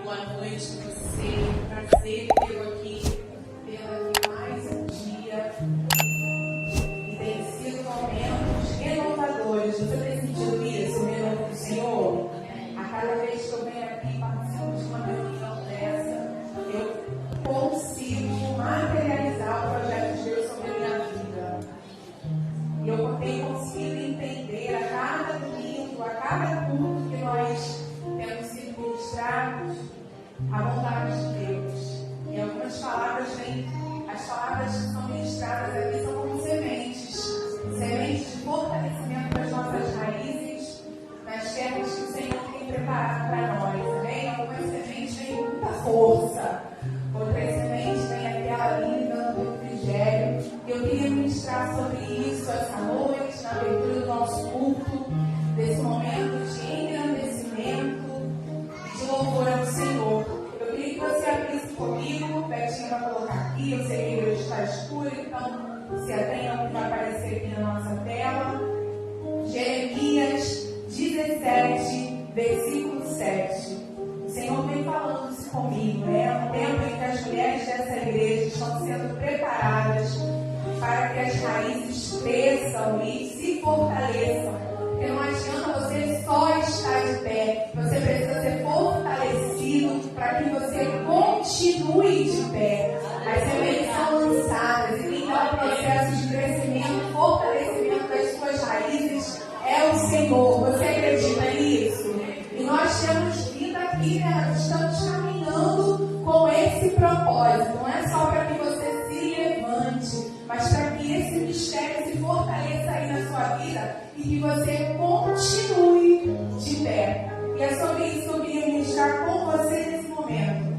Boa noite a você. Prazer tê-lo aqui mais um dia. E tem sido momentos renovadores. Você tem sentido isso, o renovo do Senhor? A cada vez que eu venho aqui participando de uma reunião dessa, eu consigo materializar o projeto de Deus sobre a minha vida. E eu tenho conseguido entender a cada domingo, a cada culto que nós temos sido ministrados, a vontade de Deus. E algumas palavras as palavras que são ministradas aqui são como sementes de fortalecimento das nossas raízes, nas terras que o Senhor tem preparado para nós. Amém? Algumas sementes vêm com muita força, outras sementes vêm aquela linda dando refrigério. Eu queria ministrar sobre isso essa noite, na abertura do nosso culto, desse momento de engrandecimento e de louvor ao Senhor. Eu queria que você abrisse comigo, Betinha vai colocar aqui, eu sei que a igreja está escura, então se atenha ao que vai aparecer aqui na nossa tela. Jeremias 17, versículo 7. O Senhor vem falando isso comigo, é um tempo em que as mulheres dessa igreja estão sendo preparadas para que as raízes cresçam e se fortaleçam. Porque não adianta você só estar de pé, você precisa ser fortalecido para que você continue de pé. As sementes são lançadas e quem dá o processo de crescimento e fortalecimento das suas raízes é o Senhor. Você acredita nisso? E nós temos vindo aqui, nós estamos caminhando com esse propósito. Não é só para que você se levante, mas para que esse mistério se fortaleça aí na sua vida e que você continue de pé. E é sobre isso que eu queria ministrar com você nesse momento.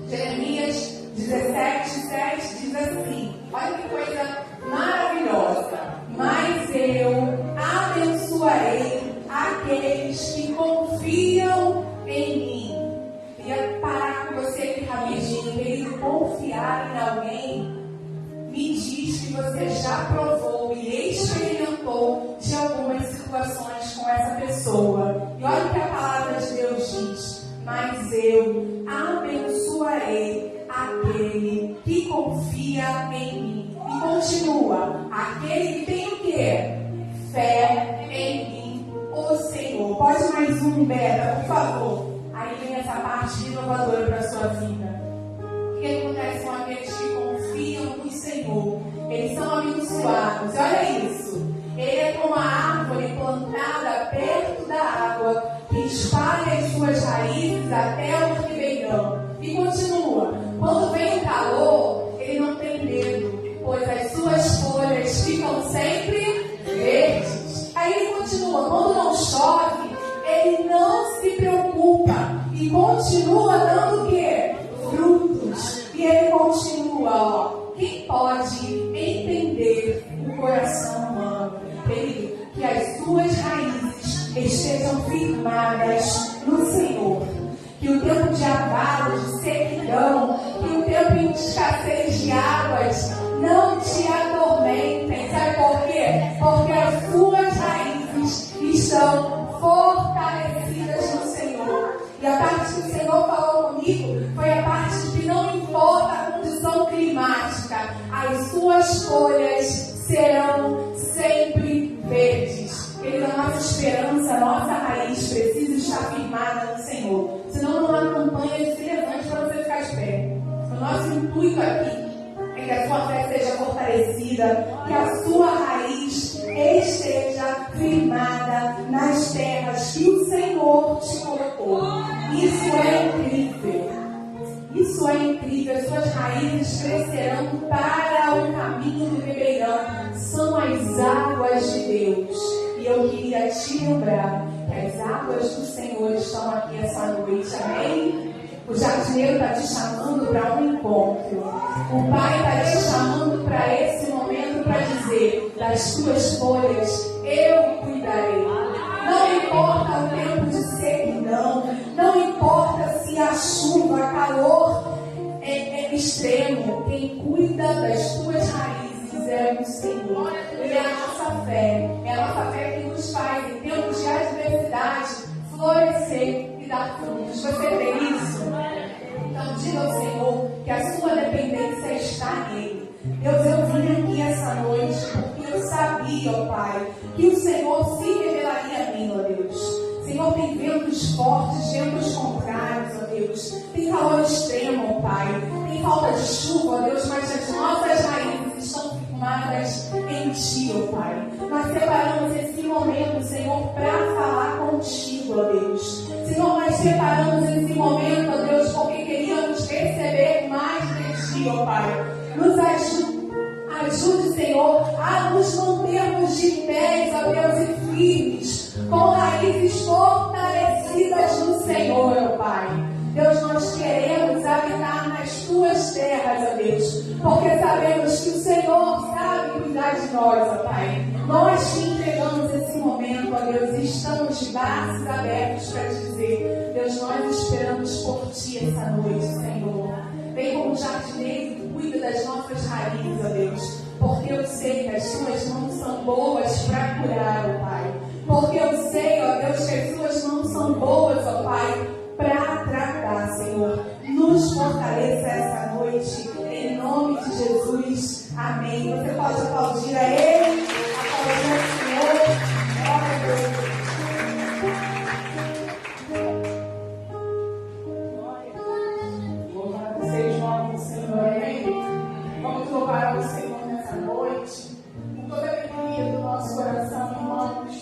Jeremias 17, 7 diz assim: olha que coisa maravilhosa. Mas eu abençoarei aqueles que confiam em mim. Queria parar com você aqui rapidinho. Querido, confiar em alguém me diz que você já provou e experimentou de algumas situações com essa pessoa. E olha o que a palavra de Deus diz: mas eu abençoarei aquele que confia em mim. E continua: aquele que tem o quê? Fé em mim, o Senhor. Pode mais um, Beta, por favor. Aí vem essa parte inovadora para a sua vida. O que acontece com aqueles que confiam no Senhor? Eles são abençoados. Olha isso. Ele é como a árvore plantada perto da água, que espalha as suas raízes até o ribeirão. E continua: quando vem o calor, ele não tem medo, pois as suas folhas ficam sempre verdes. Aí ele continua: quando não chove, ele não se preocupa e continua dando o quê? Frutos. E ele continua, ó. Quem pode entender o coração humano? Querido, que as suas raízes estejam firmadas no Senhor. Que o tempo de abalo, de sequidão, que o tempo de escassez de águas não te atormentem. Sabe por quê? Porque as suas raízes estão fortalecidas no Senhor. E a parte que o Senhor falou comigo foi a parte de que não importa a condição climática, as suas folhas serão sempre verdes. Querida, a nossa esperança, a nossa raiz precisa estar firmada no Senhor. Senão não há campanha de se levante para você ficar de pé. O nosso intuito aqui é que a sua fé seja fortalecida, que a sua raiz esteja firmada nas terras que o Senhor te colocou. Isso é incrível. Isso é incrível. As suas raízes crescerão para o caminho do ribeirão. São as águas de Deus. E eu queria te lembrar que as águas do Senhor estão aqui essa noite. Amém? O jardineiro está te chamando para um encontro. O Pai está te chamando para esse momento para dizer: das tuas folhas eu cuidarei. Não importa o tempo de sequidão, não importa se a chuva, calor é extremo. Quem cuida das tuas raízes é o Senhor. E é a nossa fé. É a nossa fé que nos faz, em tempos de adversidade, florescer e dar frutos. Você vê isso? Deus, eu vim aqui essa noite porque eu sabia, ó Pai, que o Senhor se revelaria a mim, ó Deus. Senhor, tem ventos fortes, ventos contrários, ó Deus. Tem calor extremo, ó Pai. Tem falta de chuva, ó Deus, mas as nossas raízes estão firmadas em Ti, ó Pai. Nós separamos esse momento, Senhor, para falar contigo, ó Deus. Senhor, nós separamos esse momento, ó Deus, porque queríamos receber mais de Ti, ó Pai. Nos ajude, Senhor, a nos mantermos de pés, ó Deus, e firmes, com raízes fortalecidas no Senhor, ó Pai. Deus, nós queremos habitar nas Tuas terras, ó Deus, porque sabemos que o Senhor sabe cuidar de nós, ó Pai. Nós te entregamos esse momento, ó Deus, e estamos de braços abertos para te dizer, Deus, nós esperamos por Ti essa noite, Senhor. Vem como jardineiro e cuida das nossas raízes, ó Deus, porque eu sei que as Suas mãos são boas para curar, ó Pai. Porque eu sei, ó Deus, que as Suas mãos são boas, ó Pai, para tratar, Senhor. Nos fortaleça essa noite, em nome de Jesus. Amém. Você pode aplaudir a Ele, aplaudir ao Senhor. Glória a Deus. Louvado seja o nome do Senhor. Amém. Vamos louvar ao Senhor nessa noite, com toda a alegria do nosso coração, irmãos.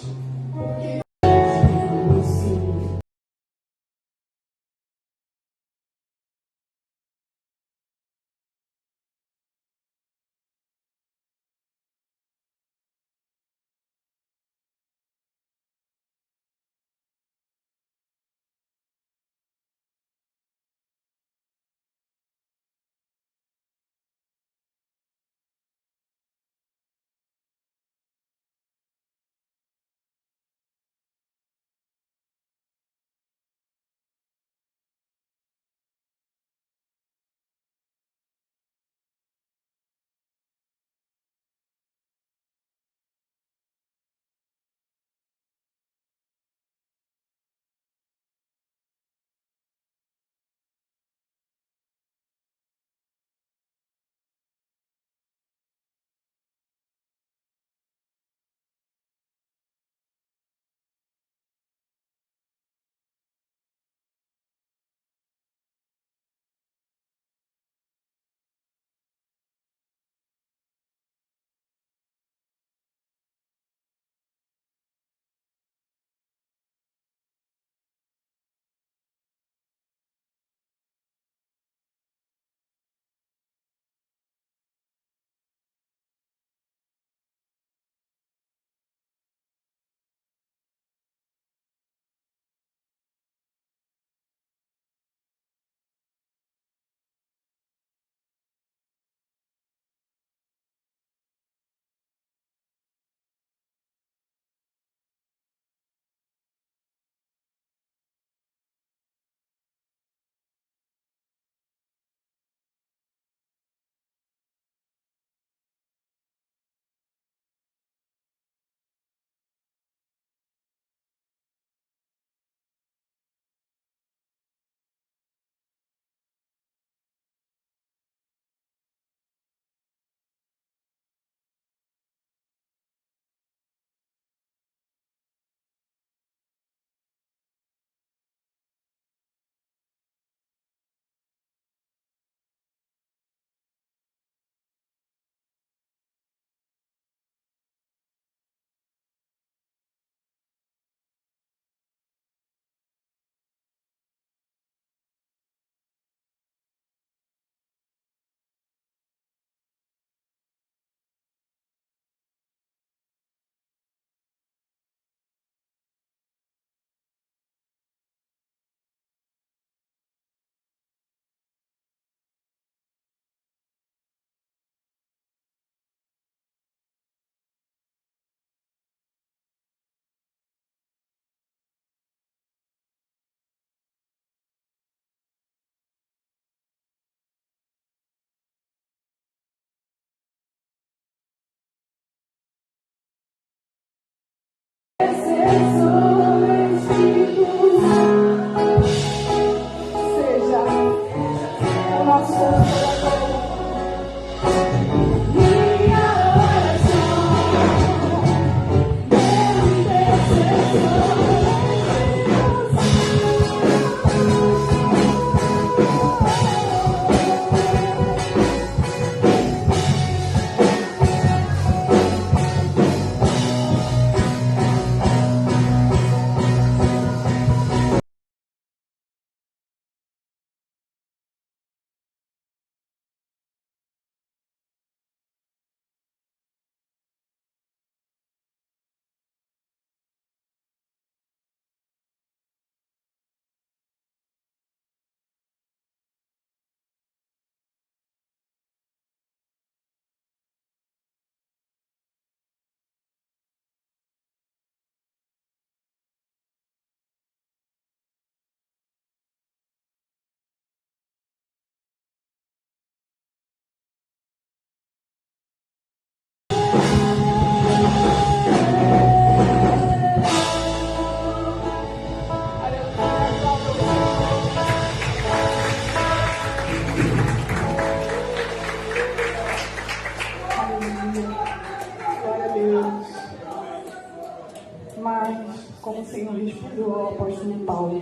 Mas, como o Senhor respondeu ao apóstolo Paulo,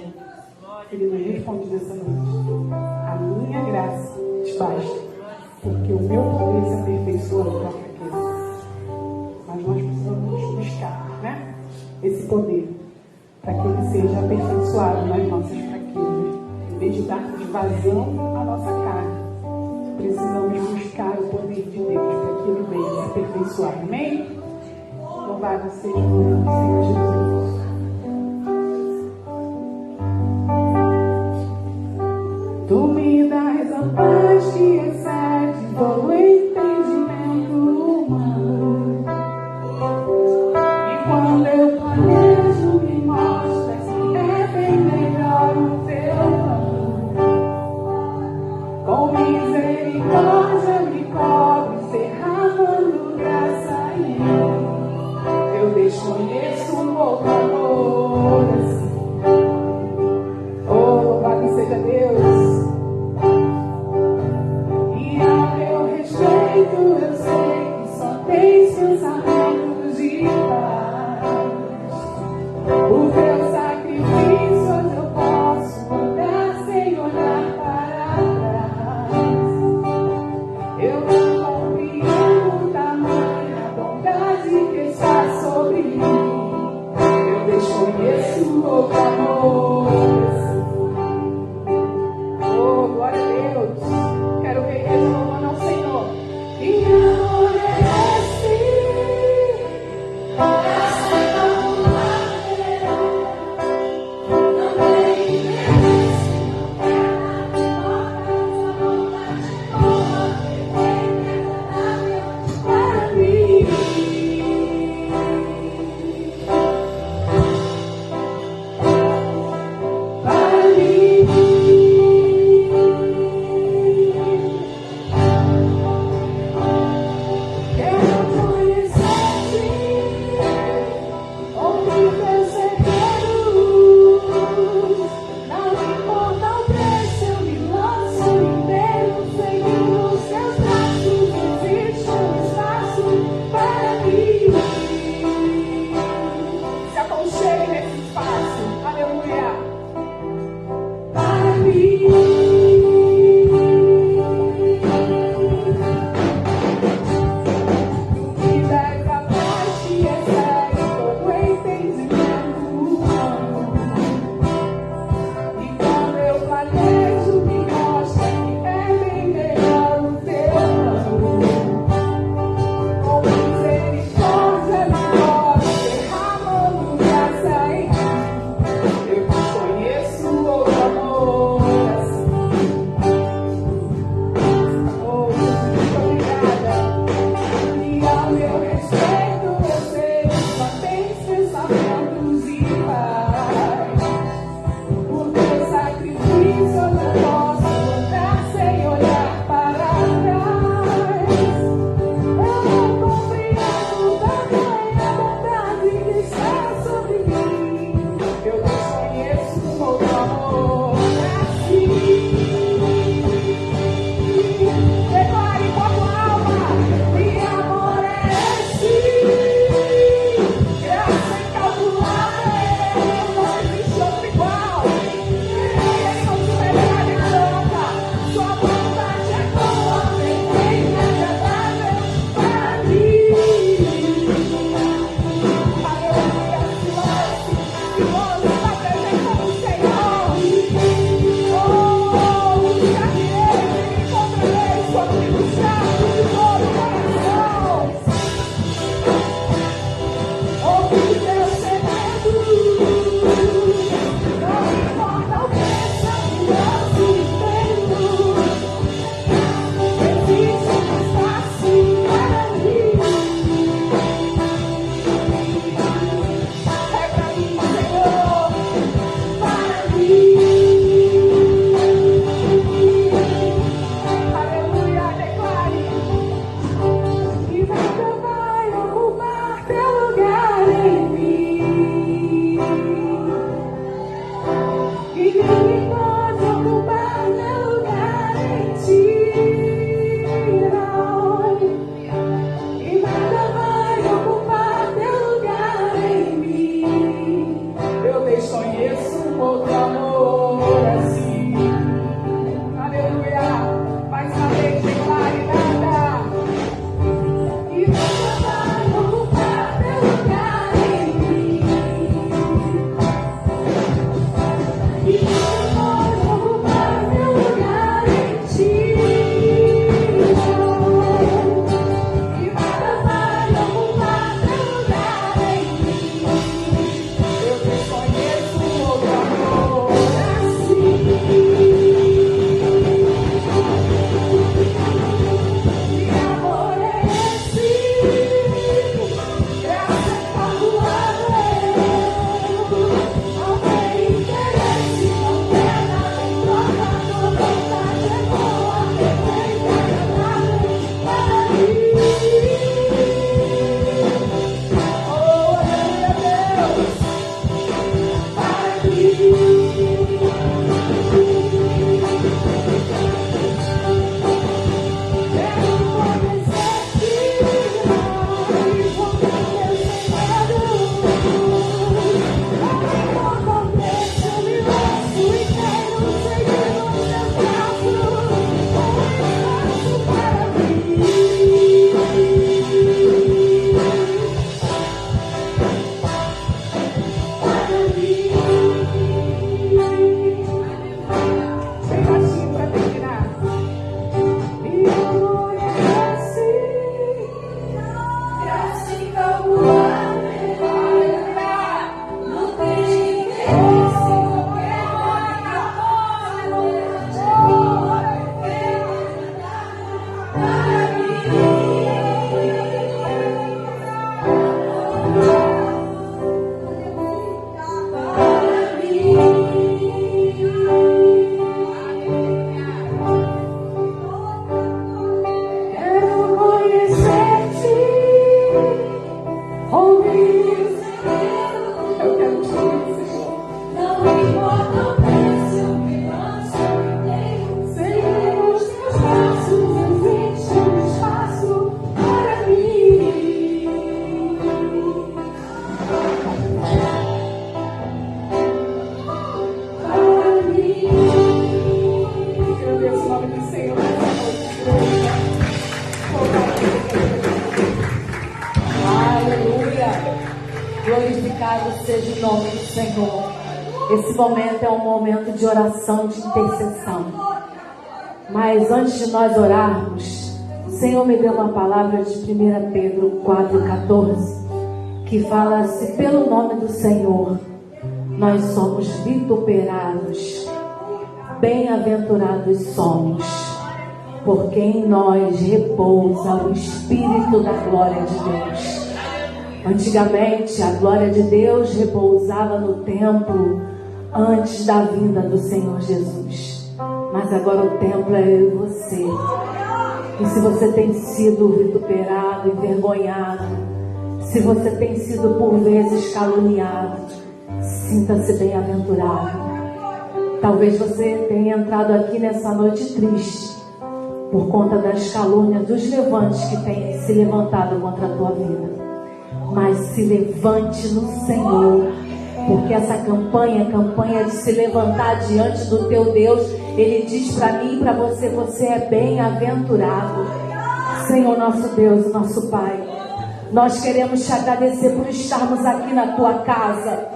ele me responde dessa noite: a minha graça te basta, porque o meu poder se aperfeiçoa na tua fraqueza. Mas nós precisamos buscar, né, esse poder, para que ele seja aperfeiçoado nas nossas fraquezas. Em vez de darmos vazão à nossa carne, precisamos buscar o poder de Deus para que ele venha se aperfeiçoar. Amém? Louvado seja o nome do Senhor Jesus. Tu me dás a paz que excede todo o entendimento humano. E quando eu planejo, me mostras que é bem melhor o teu plano. Com misericórdia me cobre, derramando graça em mim. Eu desconheço um pouco amor assim. Oh, louvado seja Deus. E ao meu respeito eu sei que só tens pensamentos de paz. O teu sacrifício hoje eu posso andar sem olhar para trás. Eu não compreendo tamanha bondade que está sobre mim. Eu desconheço o amor. Oh, glória a Deus. Quero ver ele louvando ao Senhor. E amor é assim. Para mim. Louvado seja o nome do Senhor. Esse momento é um momento de oração, de intercessão. Mas antes de nós orarmos, o Senhor me deu uma palavra de 1 Pedro 4,14, que fala: se pelo nome do Senhor nós somos vituperados, bem-aventurados somos, porque em nós repousa o Espírito da glória de Deus. Antigamente, a glória de Deus repousava no templo antes da vinda do Senhor Jesus. Mas agora o templo é eu e você. E se você tem sido vituperado, envergonhado, se você tem sido por vezes caluniado, sinta-se bem-aventurado. Talvez você tenha entrado aqui nessa noite triste por conta das calúnias, dos levantes que têm se levantado contra a tua vida. Mas se levante no Senhor, porque essa campanha é campanha de se levantar diante do teu Deus. Ele diz para mim e para você: você é bem-aventurado. Senhor nosso Deus, nosso Pai, nós queremos te agradecer por estarmos aqui na tua casa,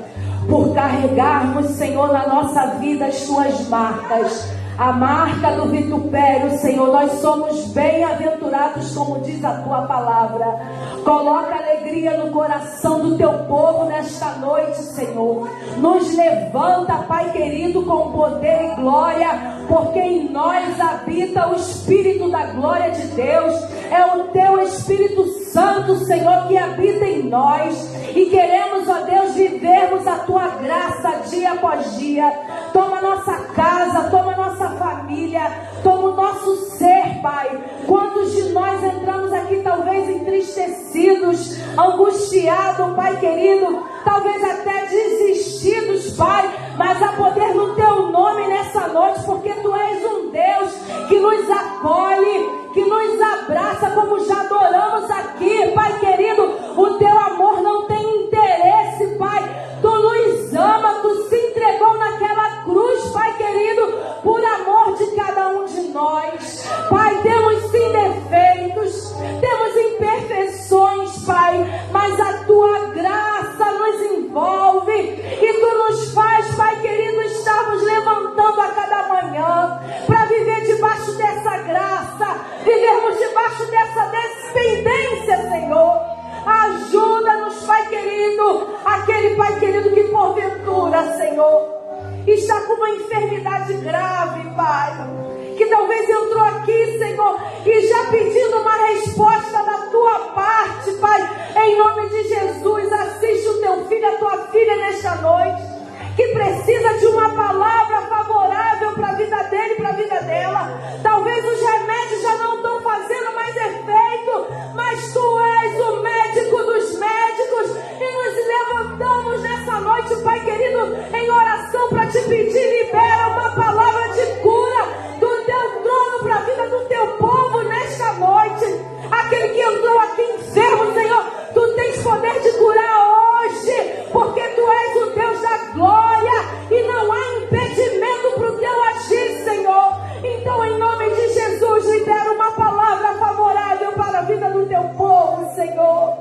por carregarmos, Senhor, na nossa vida as tuas marcas, a marca do vitupério. Senhor, nós somos bem-aventurados, como diz a tua palavra. Coloca alegria no coração do teu povo nesta noite, Senhor. Nos levanta, Pai querido, com poder e glória, porque em nós habita o Espírito da glória de Deus. É o teu Espírito Santo, Senhor, que habita em nós. E queremos, ó Deus, vivermos a tua graça dia após dia. Toma nossa casa, toma nossa família, toma o nosso ser, Pai. Quantos de nós entramos aqui talvez entristecidos, angustiados, Pai querido, talvez até desistidos, Pai, mas há poder no teu nome nessa noite, porque tu és um Deus que nos acolhe, que nos abraça, como já adoramos aqui, Pai querido. O teu amor não tem interesse, Pai. Tu nos ama, tu se entregou naquela cruz, Pai querido, por amor de cada um de nós. Pai, temos sim defeitos, temos imperfeições, Pai, mas a tua graça nos envolve e tu nos faz, Pai querido, estarmos levantando a cada manhã para viver debaixo dessa graça, vivermos debaixo dessa dependência, Senhor. Ajuda-nos, Pai querido, aquele Pai querido que porventura, Senhor, está com uma enfermidade grave, Pai, que talvez entrou aqui, Senhor, e já pedindo uma resposta da tua parte, Pai, em nome de Jesus. Assiste o teu filho, a tua filha nesta noite, que precisa de uma palavra favorável para a vida dele, para a vida dela. Talvez os remédios já não estão fazendo mais efeito, mas tu és o médico dos médicos, e nos levantamos nessa noite, Pai querido, em oração para te pedir: libera uma palavra de cura do teu trono para a vida do teu povo nesta noite. Aquele que entrou aqui enfermo, Senhor, tu tens poder de curar hoje, porque tu és o Deus da glória e não há impedimento para o teu agir, Senhor. Então, em nome de Jesus, libera uma palavra favorável para a vida do teu povo, Senhor.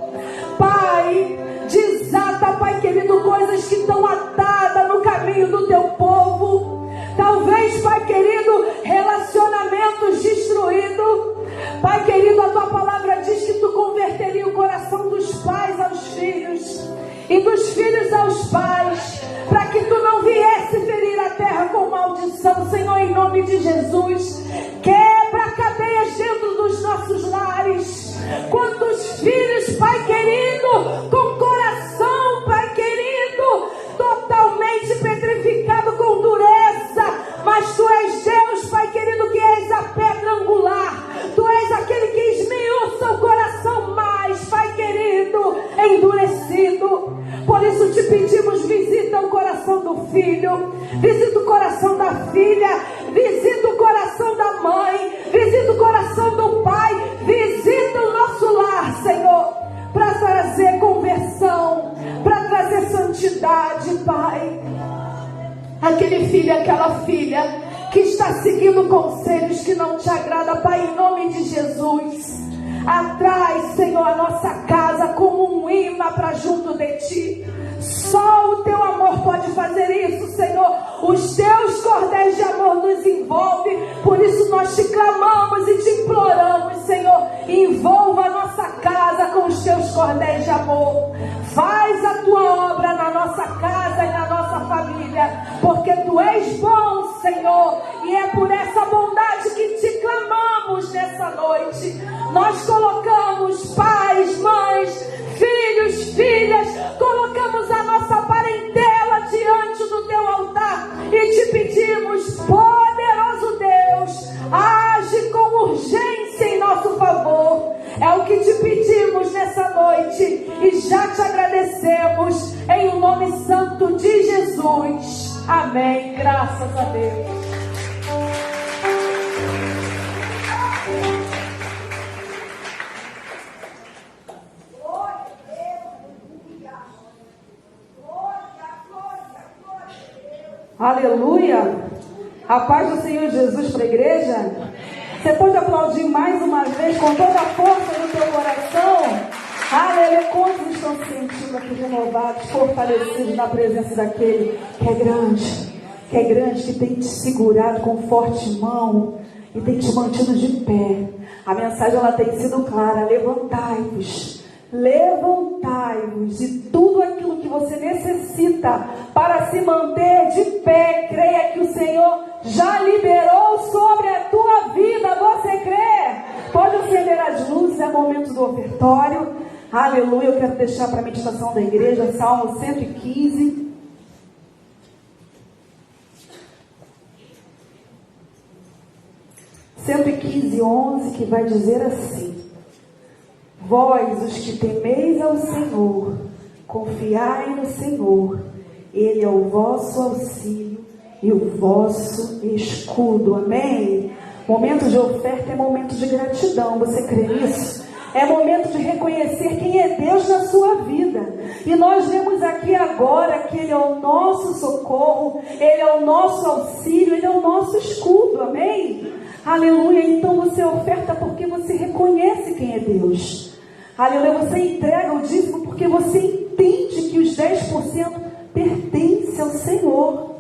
Pai, desata, Pai querido, coisas que estão atadas no caminho do teu povo. Talvez, Pai querido, relacionamentos destruídos. Pai querido, a tua palavra diz que tu converteria o coração dos pais aos filhos e dos filhos aos pais, para que tu não viesse ferir a terra com maldição. Senhor, em nome de Jesus, quebra cadeias dentro dos nossos lares. Quantos filhos, Pai querido, com coração, Pai querido, totalmente petrificado com dureza, mas tu és Deus, Pai querido, que és a pedra angular. Tu és aquele que esmiuça o coração mais, Pai querido, endurecido. Por isso te pedimos: visita o coração do filho, visita o coração da filha, visita o coração da mãe, visita o coração do pai, visita o nosso lar, Senhor, para trazer conversão, para trazer santidade, Pai. Aquele filho, aquela filha que está seguindo conselhos que não te agrada, Pai, em nome de Jesus, Atrai, Senhor, a nossa casa como um imã para junto de Ti. Só o Teu amor pode fazer isso, Senhor. Os Teus cordéis de amor nos envolvem. Por isso nós te clamamos e te imploramos, Senhor. Envolva a nossa casa com os Teus cordéis de amor. Faz a Tua obra na nossa casa e na nossa família. Porque Tu és bom, Senhor. E é por essa bondade que te clamamos nessa noite. Nós colocamos pais, mães, filhos, filhas, colocamos a nossa parentela diante do Teu altar e te pedimos, poderoso Deus, age com urgência em nosso favor. É o que te pedimos nessa noite e já te agradecemos em o nome santo de Jesus. Amém. Graças a Deus. Aleluia! A paz do Senhor Jesus para a igreja. Você pode aplaudir mais uma vez com toda a força do teu coração. Aleluia! Quantos estão se sentindo aqui renovados, fortalecidos na presença daquele que é grande, que tem te segurado com forte mão e tem te mantido de pé. A mensagem ela tem sido clara: levantai-vos. Levantai-vos, e tudo aquilo que você necessita para se manter de pé, creia que o Senhor já liberou sobre a tua vida. Você crê? Pode acender as luzes, é momento do ofertório. Aleluia. Eu quero deixar para a meditação da igreja Salmo 115. (115, 11), que vai dizer assim: vós, os que temeis ao Senhor, confiai no Senhor. Ele é o vosso auxílio e o vosso escudo. Amém? Momento de oferta é momento de gratidão. Você crê nisso? É momento de reconhecer quem é Deus na sua vida. E nós vemos aqui agora que Ele é o nosso socorro, Ele é o nosso auxílio, Ele é o nosso escudo. Amém? Aleluia. Então você oferta porque você reconhece quem é Deus. Aleluia. Você entrega o dízimo porque você entende que os 10% pertencem ao Senhor.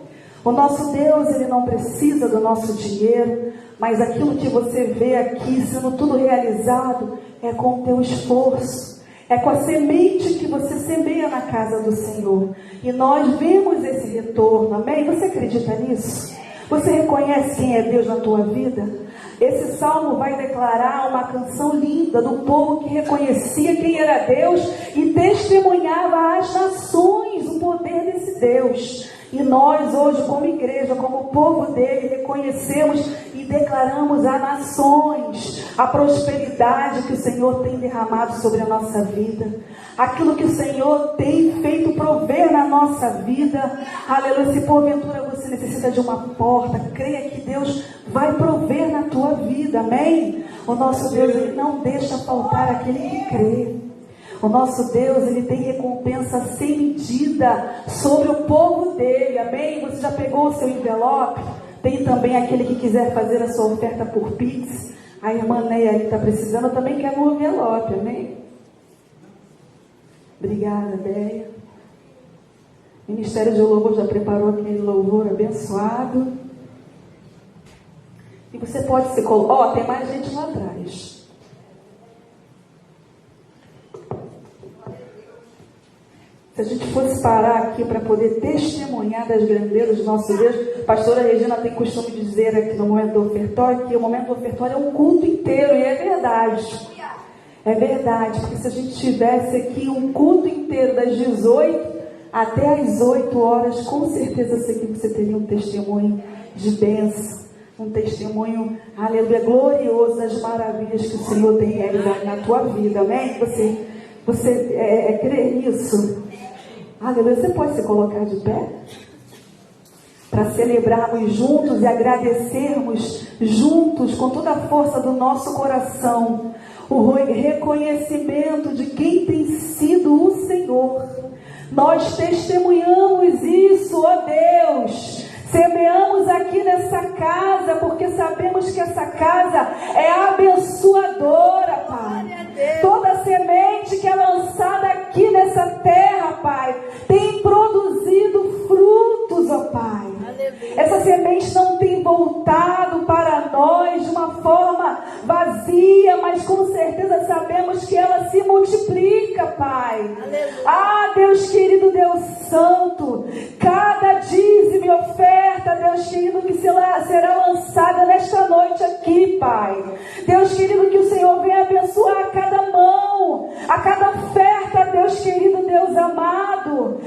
O nosso Deus, Ele não precisa do nosso dinheiro, mas aquilo que você vê aqui sendo tudo realizado é com o teu esforço, é com a semente que você semeia na casa do Senhor. E nós vemos esse retorno. Amém? Você acredita nisso? Você reconhece quem é Deus na tua vida? Esse salmo vai declarar uma canção linda do povo que reconhecia quem era Deus e testemunhava às nações o poder desse Deus. E nós hoje, como igreja, como povo dele, reconhecemos e declaramos a nações a prosperidade que o Senhor tem derramado sobre a nossa vida, aquilo que o Senhor tem feito prover na nossa vida. Aleluia. Se porventura você necessita de uma porta, creia que Deus vai prover na tua vida. Amém? O nosso Deus, Ele não deixa faltar aquele que crê. O nosso Deus, Ele tem recompensa sem medida sobre o povo dele. Amém? Você já pegou o seu envelope? Tem também aquele que quiser fazer a sua oferta por Pix. A irmã Neia ali está precisando, eu também quero um envelope. Amém? Obrigada, Deia. O Ministério de Louvor já preparou aquele louvor abençoado. E você pode se colocar. Ó, tem mais gente lá atrás. Se a gente fosse parar aqui para poder testemunhar das grandezas do nosso Deus, a pastora Regina tem costume de dizer aqui no momento do ofertório, que o momento do ofertório é um culto inteiro, e é verdade. É verdade, porque se a gente tivesse aqui um culto inteiro das 18 até as 8 horas, com certeza eu sei que você teria um testemunho de bênção, um testemunho, aleluia, glorioso das maravilhas que o Senhor tem realizado na tua vida. Amém? Você crê nisso? Aleluia. Você pode se colocar de pé? Para celebrarmos juntos e agradecermos juntos, com toda a força do nosso coração, o reconhecimento de quem tem sido o Senhor. Nós testemunhamos isso, ó Deus. Semeamos aqui nessa casa, porque sabemos que essa casa é abençoadora, Pai. Deus querido, que será lançada nesta noite aqui, Pai. Deus querido, que o Senhor venha abençoar a cada mão, a cada oferta, Deus querido, Deus amado.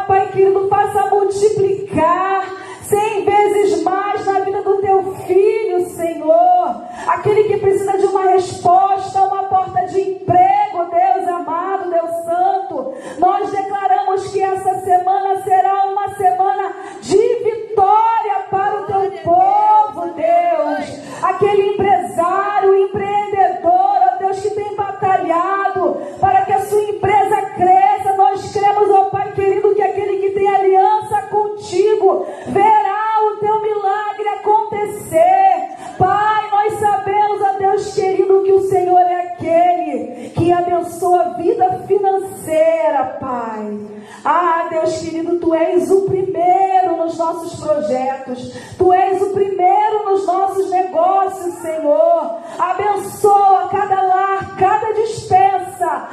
Pai querido, faça multiplicar 100 vezes mais na vida do teu filho, Senhor. Aquele que precisa de uma resposta, uma porta de emprego, Deus amado, Deus santo. Nós declaramos que essa semana será uma semana de vitória para o teu povo, Deus. Aquele empresário, empreendedor, ó Deus, que tem batalhado para que a sua empresa cresça. Nós cremos, ó Pai querido, que aquele que tem aliança contigo verá o teu milagre acontecer. Pai, nós sabemos, ó Deus querido, que o Senhor é aquele que abençoa a vida financeira, Pai. Deus querido, Tu és o primeiro nos nossos projetos. Tu és o primeiro nos nossos negócios, Senhor. Abençoa cada lar, cada dispensa.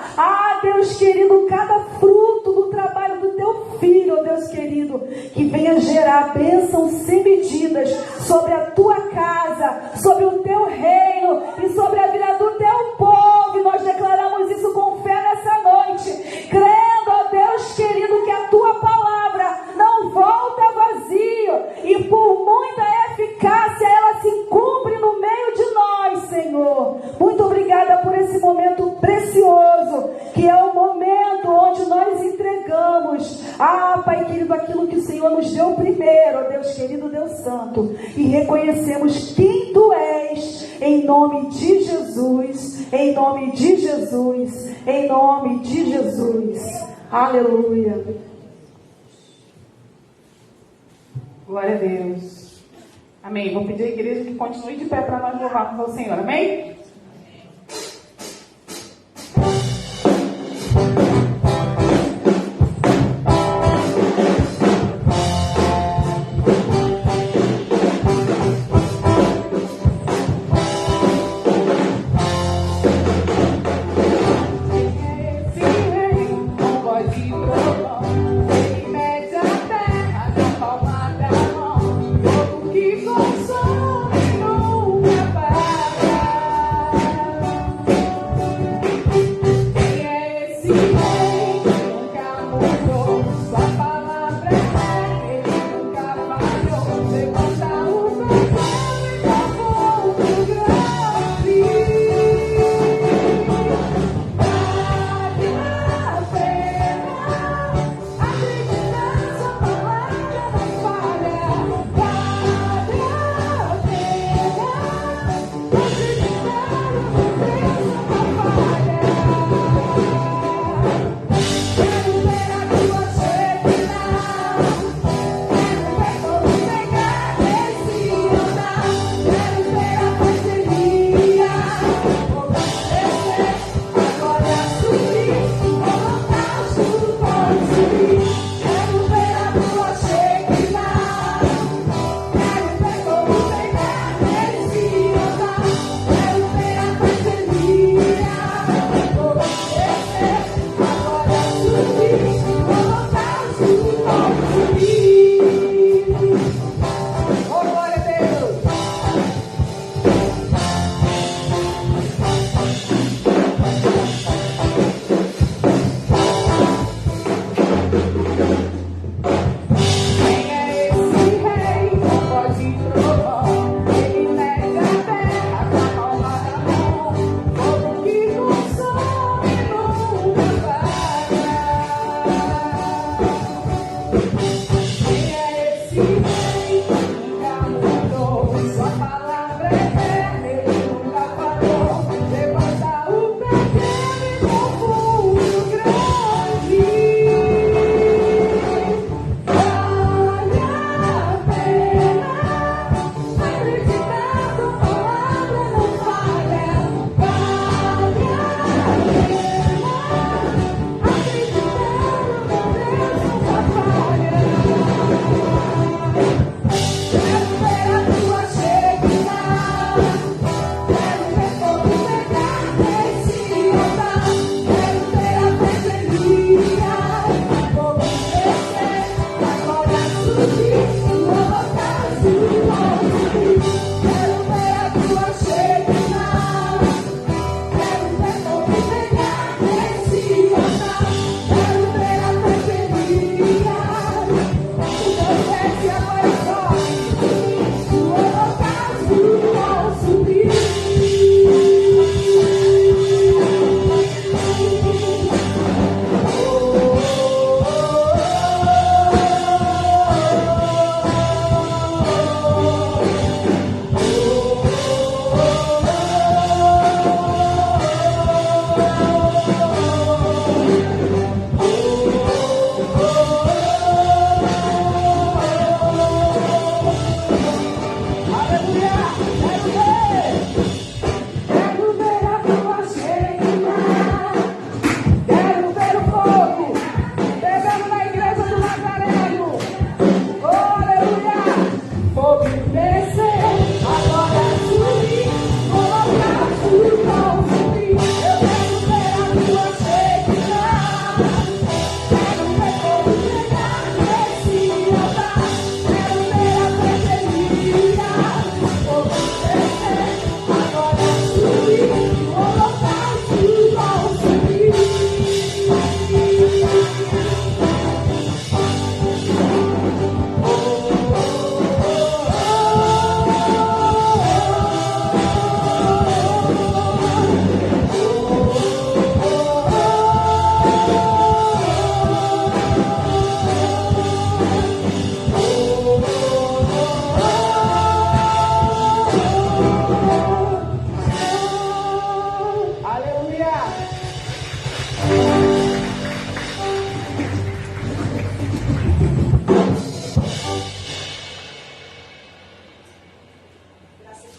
Deus querido, cada fruto do trabalho do Teu Filho, ó Deus querido, que venha gerar bênçãos sem medidas sobre a Tua casa, sobre o Teu reino e sobre a vida do Teu povo. E nós declaramos isso com fé nessa noite, crendo, ó Deus querido, que a Tua palavra não volta vazio e por muita eficácia ela se cumpre no meio de nós, Senhor. Muito obrigada por esse momento precioso, que é o momento onde nós entregamos, Pai querido, aquilo que o Senhor nos deu primeiro, ó Deus querido, Deus santo, e reconhecemos quem Tu és, em nome de Jesus, em nome de Jesus, em nome de Jesus. Aleluia. Glória a Deus. Amém. Vou pedir à igreja que continue de pé para nós louvarmos ao Senhor. Amém?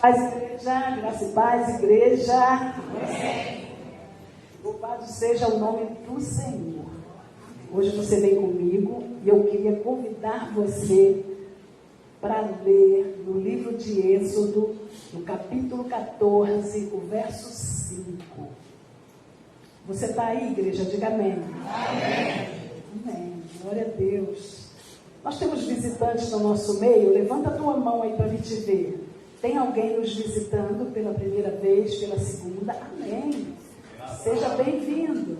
Paz, igreja, graça e paz, igreja. Amém. Louvado seja o nome do Senhor. Hoje você vem comigo e eu queria convidar você para ler no livro de Êxodo, no capítulo 14, o verso 5. Você está aí, igreja? Diga amém. Amém. Amém. Glória a Deus. Nós temos visitantes no nosso meio. Levanta a tua mão aí para me te ver. Tem alguém nos visitando pela primeira vez, pela segunda? Amém. Seja bem-vindo.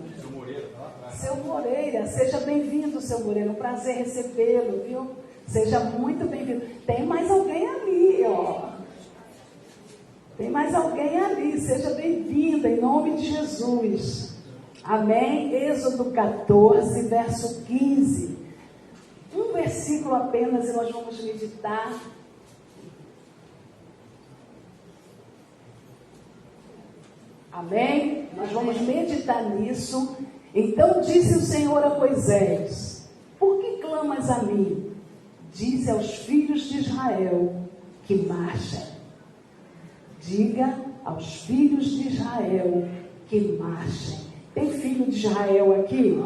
Seu Moreira, seja bem-vindo, seu Moreira. Um prazer recebê-lo, viu? Seja muito bem-vindo. Tem mais alguém ali, ó. Tem mais alguém ali. Seja bem-vinda, em nome de Jesus. Amém. Êxodo 14, verso 15. Um versículo apenas e nós vamos meditar. Amém? Nós vamos meditar nisso. Então disse o Senhor a Moisés: por que clamas a mim? Dize aos filhos de Israel que marchem. Diga aos filhos de Israel que marchem. Tem filho de Israel aqui?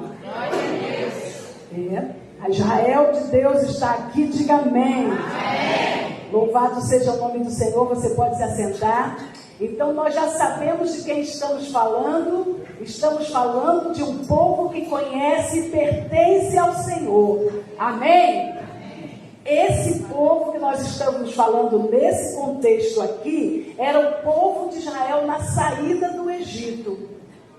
A Israel de Deus está aqui, diga amém. Amém. Louvado seja o nome do Senhor, você pode se assentar. Então nós já sabemos de quem estamos falando. Estamos falando de um povo que conhece e pertence ao Senhor. Amém? Esse povo que nós estamos falando nesse contexto aqui era o povo de Israel na saída do Egito.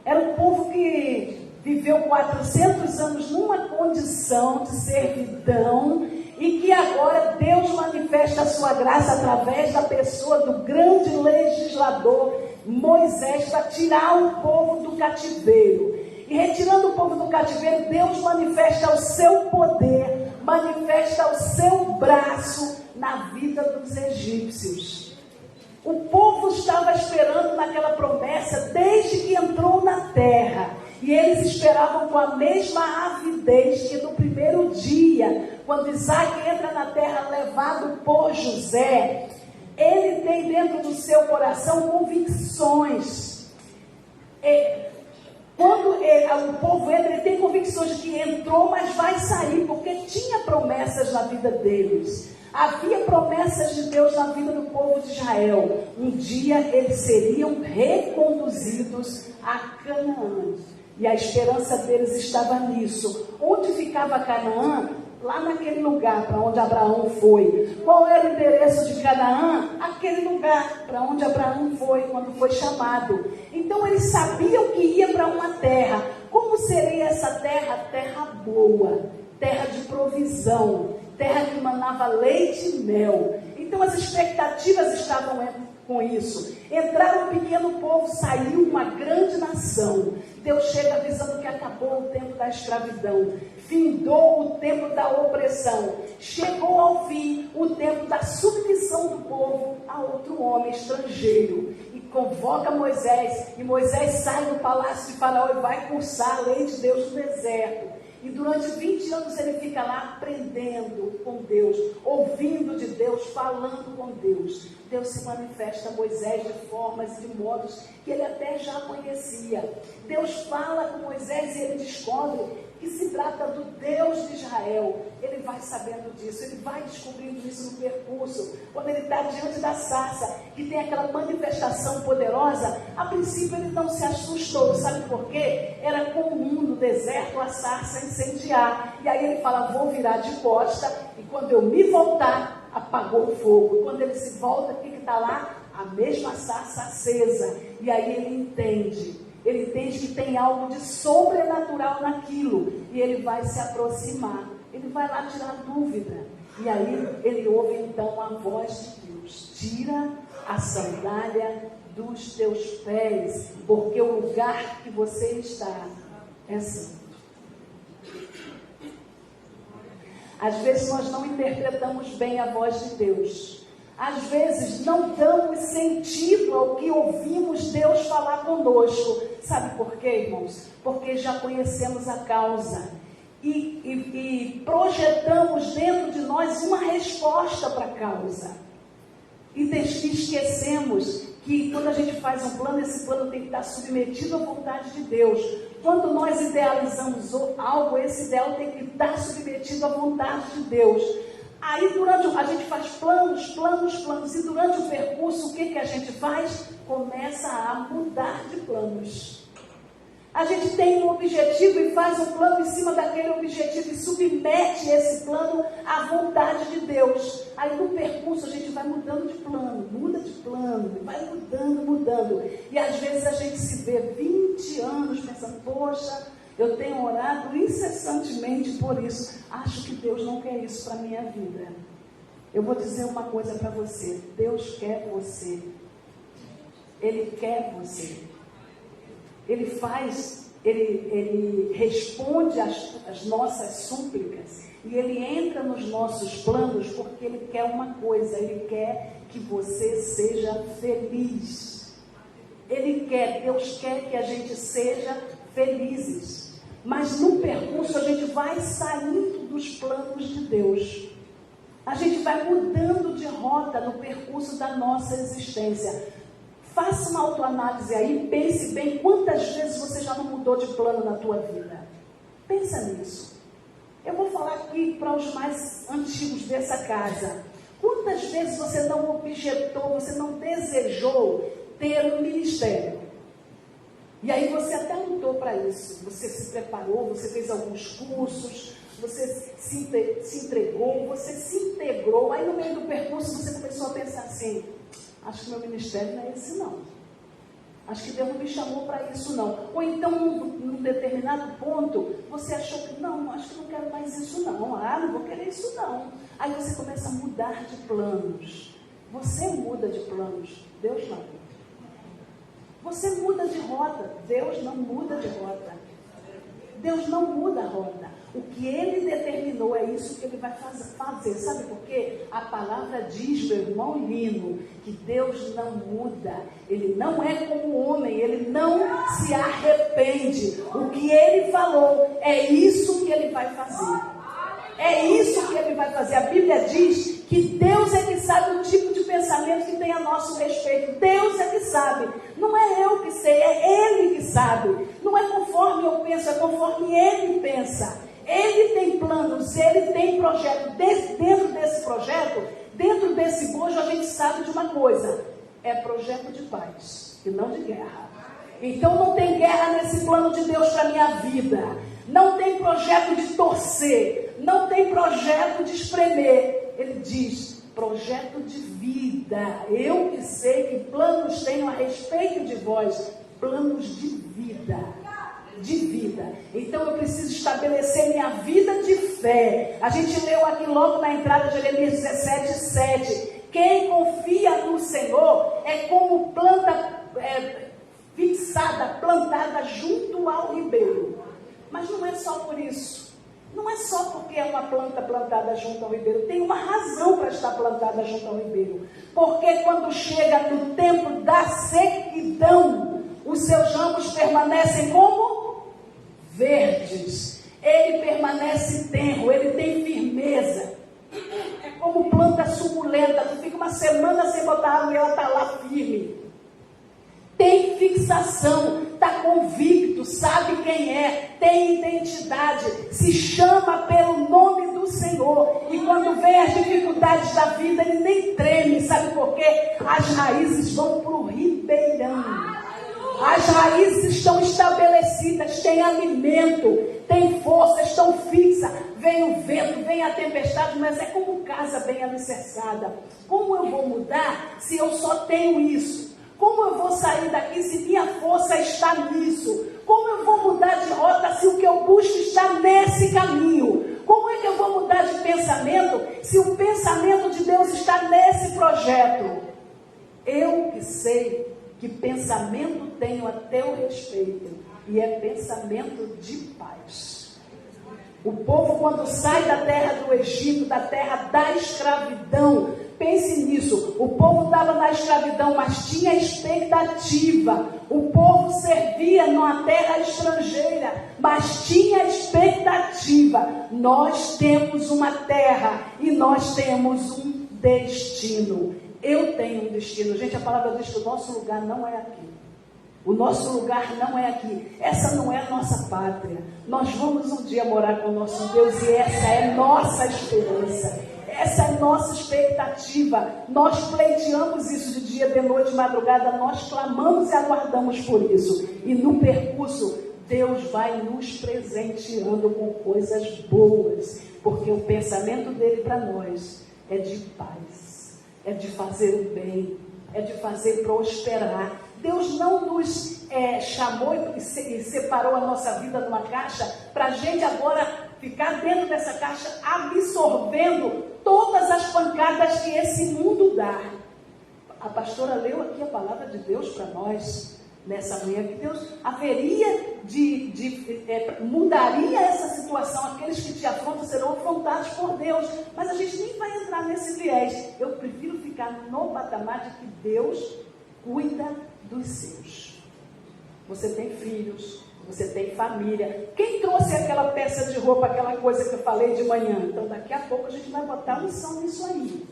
Era um povo que viveu 400 anos numa condição de servidão e que agora Deus manifesta a sua graça através da pessoa do grande legislador Moisés para tirar o povo do cativeiro. E retirando o povo do cativeiro, Deus manifesta o seu poder, manifesta o seu braço na vida dos egípcios. O povo estava esperando naquela promessa desde que entrou na terra. E eles esperavam com a mesma avidez que no primeiro dia, quando Isaac entra na terra levado por José, ele tem dentro do seu coração convicções. Quando o povo entra, ele tem convicções de que entrou, mas vai sair, porque tinha promessas na vida deles. Havia promessas de Deus na vida do povo de Israel. Um dia eles seriam reconduzidos a Canaã. E a esperança deles estava nisso. Onde ficava Canaã? Lá naquele lugar para onde Abraão foi. Qual era o endereço de Canaã? Aquele lugar para onde Abraão foi quando foi chamado. Então eles sabiam que ia para uma terra. Como seria essa terra? Terra boa, terra de provisão, terra que manava leite e mel. Então as expectativas estavam com isso. Entraram um pequeno povo, saiu uma grande nação. Deus chega avisando que acabou o tempo da escravidão. Findou o tempo da opressão. Chegou ao fim o tempo da submissão do povo a outro homem estrangeiro. E convoca Moisés. E Moisés sai do palácio de Faraó e vai cursar a lei de Deus no deserto. E durante 20 anos ele fica lá aprendendo com Deus, ouvindo de Deus, falando com Deus. Deus se manifesta a Moisés de formas e de modos que ele até já conhecia. Deus fala com Moisés e ele descobre que se trata do Deus de Israel. Ele vai sabendo disso, ele vai descobrindo isso no percurso. Quando ele está diante da sarça, que tem aquela manifestação poderosa, a princípio ele não se assustou. Sabe por quê? Era comum no deserto a sarça incendiar. E aí ele fala, vou virar de costa, e quando eu me voltar, apagou o fogo. E quando ele se volta, o que está lá? A mesma sarça acesa. E aí ele entende que tem algo de sobrenatural naquilo. E ele vai se aproximar. Ele vai lá tirar dúvida. E aí ele ouve então a voz de Deus. Tira a sandália dos teus pés, porque o lugar que você está é santo. Às vezes nós não interpretamos bem a voz de Deus. Às vezes não damos sentido ao que ouvimos Deus falar conosco. Sabe por quê, irmãos? Porque já conhecemos a causa. E projetamos dentro de nós uma resposta para a causa. E esquecemos que quando a gente faz um plano, esse plano tem que estar submetido à vontade de Deus. Quando nós idealizamos algo, esse ideal tem que estar submetido à vontade de Deus. Aí a gente faz planos, e durante o percurso, o que a gente faz? Começa a mudar de planos. A gente tem um objetivo e faz um plano em cima daquele objetivo e submete esse plano à vontade de Deus. Aí no percurso a gente vai mudando de plano, vai mudando. E às vezes a gente se vê 20 anos pensando, poxa, eu tenho orado incessantemente por isso. Acho que Deus não quer isso para a minha vida. Eu vou dizer uma coisa para você. Deus quer você. Ele quer você. Ele responde às nossas súplicas. E Ele entra nos nossos planos porque Ele quer uma coisa. Ele quer que você seja feliz. Deus quer que a gente seja felizes. Mas no percurso a gente vai saindo dos planos de Deus. A gente vai mudando de rota no percurso da nossa existência. Faça uma autoanálise aí, pense bem quantas vezes você já não mudou de plano na tua vida. Pensa nisso. Eu vou falar aqui para os mais antigos dessa casa. Quantas vezes você não objetou, você não desejou ter um ministério? E aí você até lutou para isso. Você se preparou, você fez alguns cursos, você se entregou, você se integrou. Aí no meio do percurso você começou a pensar assim, acho que meu ministério não é esse não. Acho que Deus não me chamou para isso não. Ou então num determinado ponto, você achou que não, acho que não quero mais isso não. Não vou querer isso não. Aí você começa a mudar de planos. Você muda de planos, Deus não. Você muda de rota, Deus não muda de rota. Deus não muda a rota. O que Ele determinou é isso que Ele vai fazer. Sabe por quê? A palavra diz, meu irmão Lino, que Deus não muda. Ele não é como o homem, Ele não se arrepende. O que Ele falou, é isso que Ele vai fazer. É isso que Ele vai fazer. A Bíblia diz que Deus é que sabe o tipo de pensamento que tem a nosso respeito. Deus é que sabe. Não é eu que sei, é Ele que sabe. Não é conforme eu penso, é conforme Ele pensa. Ele tem planos, Ele tem projeto. Dentro desse projeto, dentro desse bojo, a gente sabe de uma coisa. É projeto de paz e não de guerra. Então não tem guerra nesse plano de Deus para a minha vida. Não tem projeto de torcer. Não tem projeto de espremer. Ele diz, projeto de vida. Eu que sei que planos tenho a respeito de vós. Planos de vida. De vida. Então eu preciso estabelecer minha vida de fé. A gente leu aqui logo na entrada de Jeremias 17:7. Quem confia no Senhor é como planta fixada, plantada junto ao ribeiro. Mas não é só por isso. Não é só porque é uma planta plantada junto ao ribeiro. Tem uma razão para estar plantada junto ao ribeiro. Porque quando chega no tempo da sequidão, os seus ramos permanecem como verdes. Ele permanece tenro, ele tem firmeza. É como planta suculenta. Tu fica uma semana sem botar água e ela está lá firme. Tem fixação, está convicto, sabe quem é, tem identidade, se chama pelo nome do Senhor. E quando vem as dificuldades da vida, ele nem treme, sabe por quê? As raízes vão para o ribeirão. As raízes estão estabelecidas, tem alimento, tem força, estão fixas. Vem o vento, vem a tempestade, mas é como casa bem alicerçada. Como eu vou mudar se eu só tenho isso? Como eu vou sair daqui se minha força está nisso? Como eu vou mudar de rota se o que eu busco está nesse caminho? Como é que eu vou mudar de pensamento se o pensamento de Deus está nesse projeto? Eu que sei que pensamento tenho a teu respeito, e é pensamento de paz. O povo, quando sai da terra do Egito, da terra da escravidão, pense nisso, o povo estava na escravidão, mas tinha expectativa. O povo servia numa terra estrangeira, mas tinha expectativa. Nós temos uma terra e nós temos um destino. Eu tenho um destino. Gente, a palavra diz que o nosso lugar não é aqui. O nosso lugar não é aqui. Essa não é a nossa pátria. Nós vamos um dia morar com o nosso Deus e essa é nossa esperança. Essa é nossa expectativa. Nós pleiteamos isso de dia, de noite, de madrugada. Nós clamamos e aguardamos por isso. E no percurso, Deus vai nos presenteando com coisas boas. Porque o pensamento dele para nós é de paz. É de fazer o bem. É de fazer prosperar. Deus não nos chamou e separou a nossa vida numa caixa para a gente agora ficar dentro dessa caixa absorvendo todas as pancadas que esse mundo dá. A pastora leu aqui a palavra de Deus para nós nessa manhã, que Deus haveria mudaria essa situação. Aqueles que te afrontam serão afrontados por Deus, mas a gente nem vai entrar nesse viés. Eu prefiro ficar no patamar de que Deus cuida dos seus. Você tem filhos, você tem família. Quem trouxe aquela peça de roupa, aquela coisa que eu falei de manhã? Então daqui a pouco a gente vai botar lição nisso aí.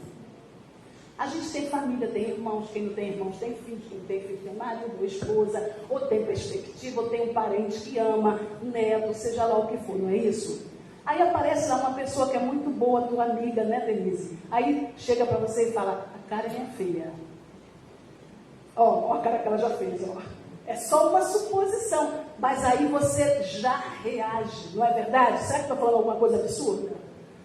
A gente tem família, tem irmãos. Quem não tem irmãos tem filhos. Quem não tem filho tem marido, ou esposa, ou tem perspectiva, ou tem um parente que ama, neto, seja lá o que for, não é isso? Aí aparece lá uma pessoa que é muito boa, tua amiga, né, Denise? Aí chega para você e fala, a Karen é feia. Ó, a cara que ela já fez, ó. É só uma suposição, mas aí você já reage, não é verdade? Será que estou falando alguma coisa absurda?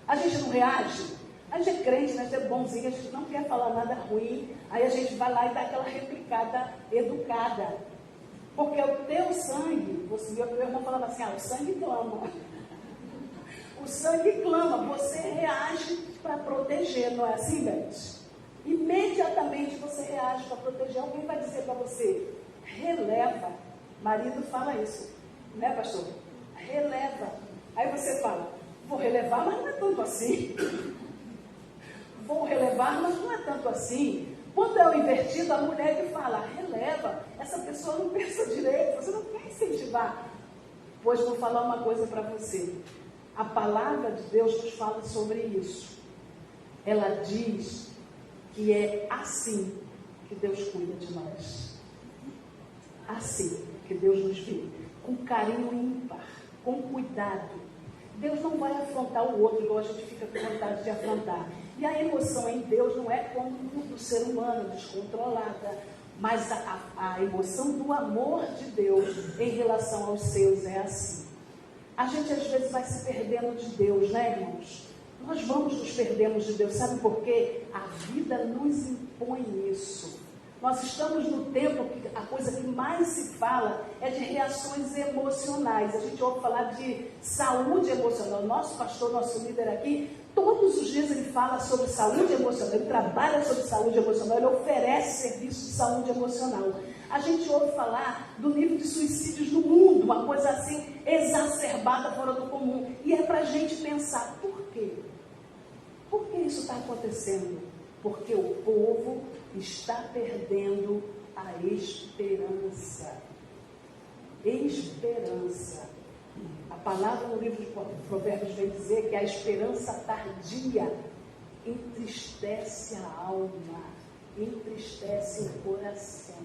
A gente não reage? A gente é crente, né? A gente é bonzinho, a gente não quer falar nada ruim, aí a gente vai lá e dá aquela replicada educada. Porque o teu sangue, meu irmão falava assim, o sangue clama. O sangue clama, você reage para proteger, não é assim, Beth? Imediatamente você reage para proteger. Alguém vai dizer para você, releva. Marido fala isso, né, pastor? Releva. Aí você fala, vou relevar, mas não é tanto assim. Vou relevar, mas não é tanto assim. Quando é o invertido, a mulher que fala, releva. Essa pessoa não pensa direito, você não quer incentivar. Pois vou falar uma coisa para você. A palavra de Deus nos fala sobre isso. Ela diz que é assim que Deus cuida de nós. Assim que Deus nos vê. Com carinho ímpar, com cuidado. Deus não vai afrontar o outro, igual a gente fica com vontade de afrontar. E a emoção em Deus não é como do ser humano, descontrolada. Mas a emoção do amor de Deus em relação aos seus é assim. A gente às vezes vai se perdendo de Deus, né, irmãos? Nós vamos nos perdermos de Deus, sabe por quê? A vida nos impõe isso. Nós estamos no tempo que a coisa que mais se fala é de reações emocionais. A gente ouve falar de saúde emocional. Nosso pastor, nosso líder aqui, todos os dias ele fala sobre saúde emocional. Ele trabalha sobre saúde emocional, ele oferece serviço de saúde emocional. A gente ouve falar do nível de suicídios no mundo, uma coisa assim exacerbada, fora do comum. E é para a gente pensar, por quê? Por que isso está acontecendo? Porque o povo está perdendo a esperança. Esperança. A palavra no livro de Provérbios vem dizer que a esperança tardia entristece a alma, entristece o coração.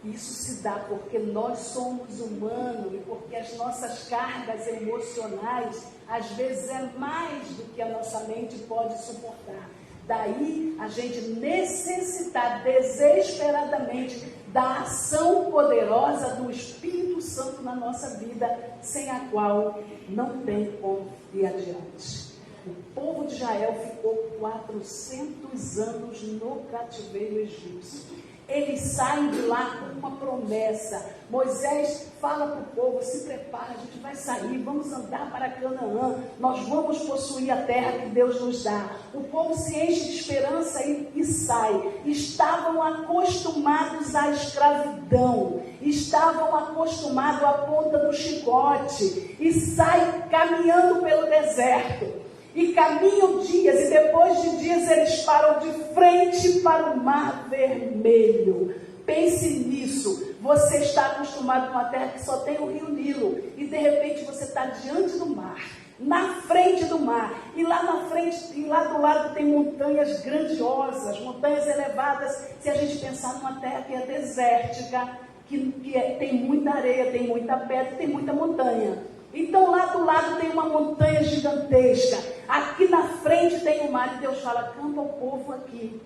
Isso se dá porque nós somos humanos e porque as nossas cargas emocionais às vezes é mais do que a nossa mente pode suportar. Daí a gente necessitar desesperadamente da ação poderosa do Espírito Santo na nossa vida, sem a qual não tem como ir adiante. O povo de Israel ficou 400 anos no cativeiro egípcio. Eles saem de lá com uma promessa. Moisés fala para o povo, se prepara, a gente vai sair, vamos andar para Canaã, nós vamos possuir a terra que Deus nos dá. O povo se enche de esperança e sai. Estavam acostumados à escravidão, estavam acostumados à ponta do chicote, e saem caminhando pelo deserto. E caminham dias, e depois de dias eles param de frente para o Mar Vermelho. Pense nisso. Você está acostumado com uma terra que só tem o Rio Nilo, e de repente você está diante do mar, na frente do mar, e lá na frente frente e lá do lado tem montanhas grandiosas, montanhas elevadas. Se a gente pensar numa terra que é desértica, tem muita areia, tem muita pedra, tem muita montanha. Então lá do lado tem uma montanha gigantesca. Aqui na frente tem o mar e Deus fala, canta ao povo aqui.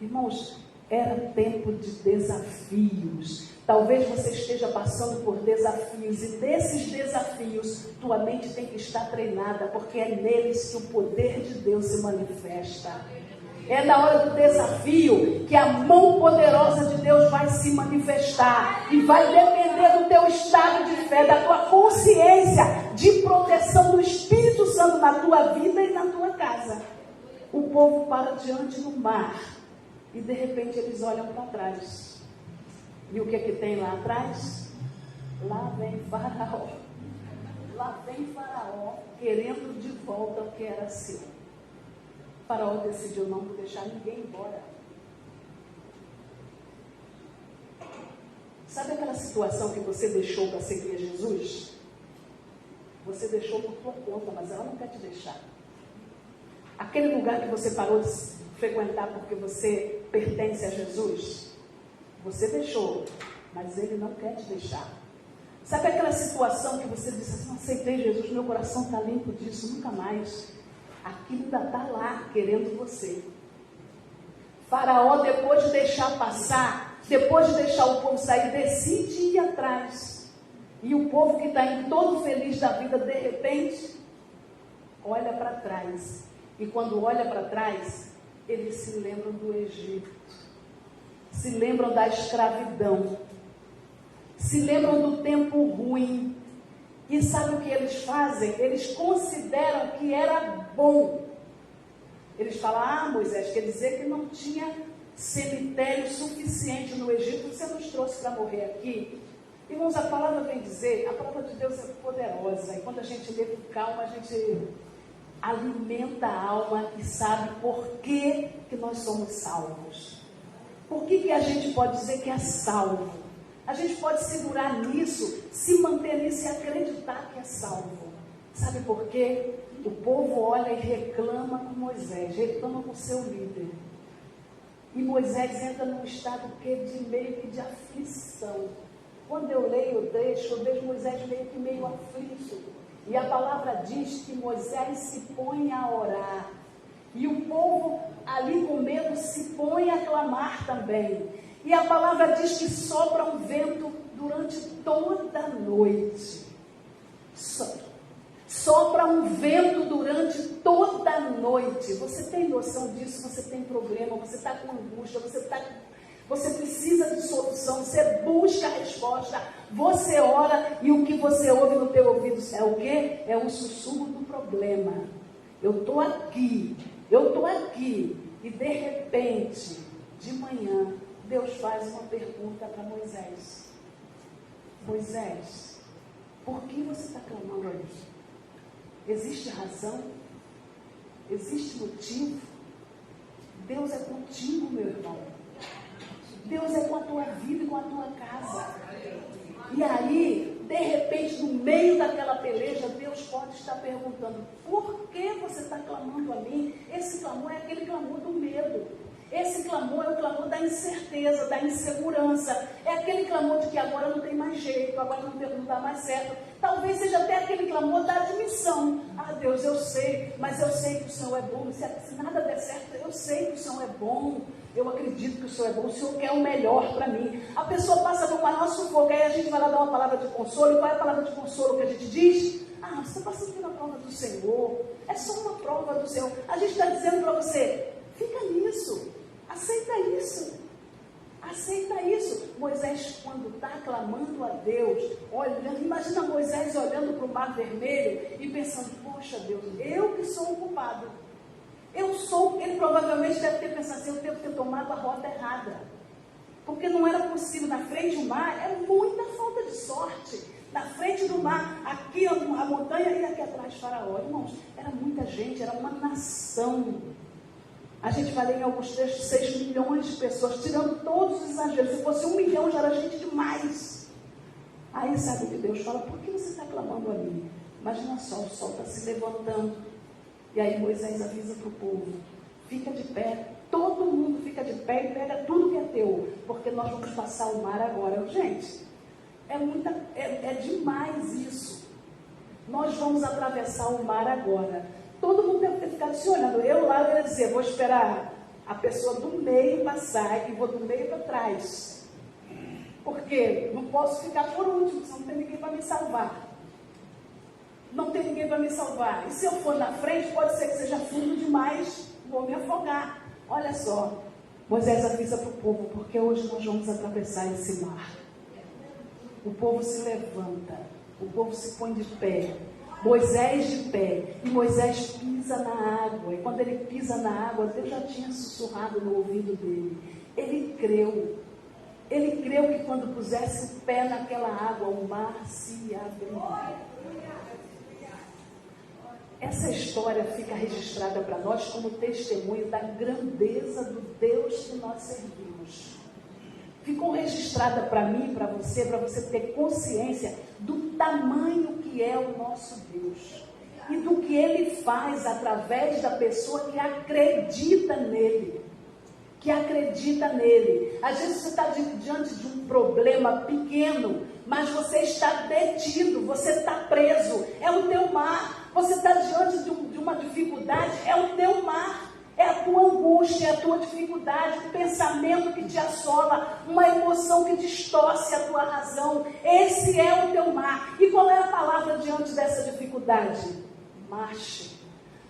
Irmãos, era tempo de desafios. Talvez você esteja passando por desafios e desses desafios tua mente tem que estar treinada, porque é neles que o poder de Deus se manifesta. É na hora do desafio que a mão poderosa de Deus vai se manifestar e vai depender do teu estado de fé, da tua consciência de proteção do Espírito Santo na tua vida e na tua casa. O povo para diante do mar e de repente eles olham para trás. E o que é que tem lá atrás? Lá vem Faraó. Lá vem Faraó querendo de volta o que era seu. Faraó decidiu não deixar ninguém embora. Sabe aquela situação que você deixou para seguir Jesus? Você deixou por tua conta, mas ela não quer te deixar. Aquele lugar que você parou de frequentar porque você pertence a Jesus, você deixou, mas Ele não quer te deixar. Sabe aquela situação que você disse assim, não aceitei Jesus, meu coração está limpo disso, nunca mais. Aquilo ainda está lá, querendo você. Faraó, depois de deixar passar, depois de deixar o povo sair, decide ir atrás. E o povo que está indo todo feliz da vida, de repente, olha para trás. E quando olha para trás, eles se lembram do Egito. Se lembram da escravidão. Se lembram do tempo ruim. E sabe o que eles fazem? Eles consideram que era bom. Eles falam, Moisés, quer dizer que não tinha cemitério suficiente no Egito, você nos trouxe para morrer aqui. Irmãos, a palavra vem dizer, a palavra de Deus é poderosa, e quando a gente lê com calma, a gente alimenta a alma e sabe por que nós somos salvos. Por que a gente pode dizer que é salvo? A gente pode segurar nisso, se manter nisso e acreditar que é salvo. Sabe por quê? O povo olha e reclama com Moisés, reclama com seu líder. E Moisés entra num estado de meio que de aflição. Quando eu leio o trecho, eu vejo Moisés meio aflito. E a palavra diz que Moisés se põe a orar. E o povo ali com medo se põe a clamar também. E a palavra diz que sopra um vento durante toda a noite. Sopra um vento durante toda a noite. Você tem noção disso? Você tem problema, você está com angústia, você precisa de solução, você busca a resposta, você ora e o que você ouve no teu ouvido é o quê? É o sussurro do problema. Eu estou aqui e de repente, de manhã, Deus faz uma pergunta para Moisés. Moisés, por que você está clamando a isso? Existe razão? Existe motivo? Deus é contigo, meu irmão. Deus é com a tua vida e com a tua casa. E aí, de repente, no meio daquela peleja, Deus pode estar perguntando, por que você está clamando a mim? Esse clamor é aquele clamor do medo. Esse clamor é o clamor da incerteza, da insegurança. É aquele clamor de que agora não tem mais jeito, agora não dá mais certo. Talvez seja até aquele clamor da admissão. Deus, eu sei, mas eu sei que o Senhor é bom. Se nada der certo, eu sei que o Senhor é bom. Eu acredito que o Senhor é bom. O Senhor quer o melhor para mim. A pessoa passa por maior sufoco. Aí a gente vai lá dar uma palavra de consolo. E qual é a palavra de consolo que a gente diz? Você está passando pela prova do Senhor. É só uma prova do Senhor. A gente está dizendo para você, fica nisso. Aceita isso. Aceita isso. Moisés, quando está clamando a Deus, olhando, imagina Moisés olhando para o Mar Vermelho e pensando, poxa Deus, eu que sou o culpado. Ele provavelmente deve ter pensado assim, eu devo ter tomado a rota errada. Porque não era possível, na frente do mar, é muita falta de sorte. Na frente do mar, aqui a montanha e aqui atrás Faraó. Irmãos, era muita gente, era uma nação. A gente vai ler em alguns trechos 6 milhões de pessoas, tirando todos os exageros. Se fosse 1 milhão, já era gente demais. Aí sabe o que Deus fala? Por que você está clamando a mim? Imagina só, o sol está se levantando. E aí Moisés avisa para o povo, fica de pé, todo mundo fica de pé e pega tudo que é teu, porque nós vamos passar o mar agora. Gente, é demais isso. Nós vamos atravessar o mar agora. Todo mundo deve ter ficado se olhando. Eu lá ia dizer, vou esperar a pessoa do meio passar e vou do meio para trás. Porque não posso ficar por último, senão não tem ninguém para me salvar. Não tem ninguém para me salvar. E se eu for na frente, pode ser que seja fundo demais, vou me afogar. Olha só, Moisés avisa para o povo, porque hoje nós vamos atravessar esse mar. O povo se levanta, o povo se põe de pé. Moisés de pé, e Moisés pisa na água, e quando ele pisa na água, Deus já tinha sussurrado no ouvido dele. Ele creu que quando pusesse o pé naquela água, o mar se abriria. Essa história fica registrada para nós como testemunho da grandeza do Deus que nós servimos. Ficou registrada para mim, para você ter consciência do tamanho que é o nosso Deus. E do que Ele faz através da pessoa que acredita nele. Às vezes você está diante de um problema pequeno, mas você está detido, você está preso. É o teu mar. Você está diante de uma dificuldade, é o teu mar. É a tua angústia, é a tua dificuldade, um pensamento que te assola, uma emoção que distorce a tua razão. Esse é o teu mar. E qual é a palavra diante dessa dificuldade? Marche.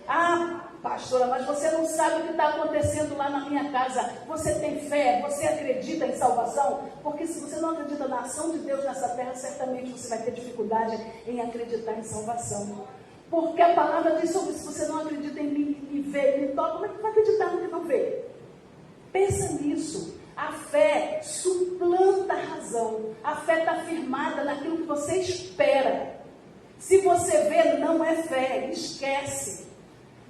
Ah, pastora, mas você não sabe o que está acontecendo lá na minha casa. Você tem fé? Você acredita em salvação? Porque se você não acredita na ação de Deus nessa terra, certamente você vai ter dificuldade em acreditar em salvação. Porque a palavra diz sobre, se você não acredita em mim, me vê, me toca, como é que vai acreditar no que não vê? Pensa nisso. A fé suplanta a razão. A fé está firmada naquilo que você espera. Se você vê, não é fé, esquece.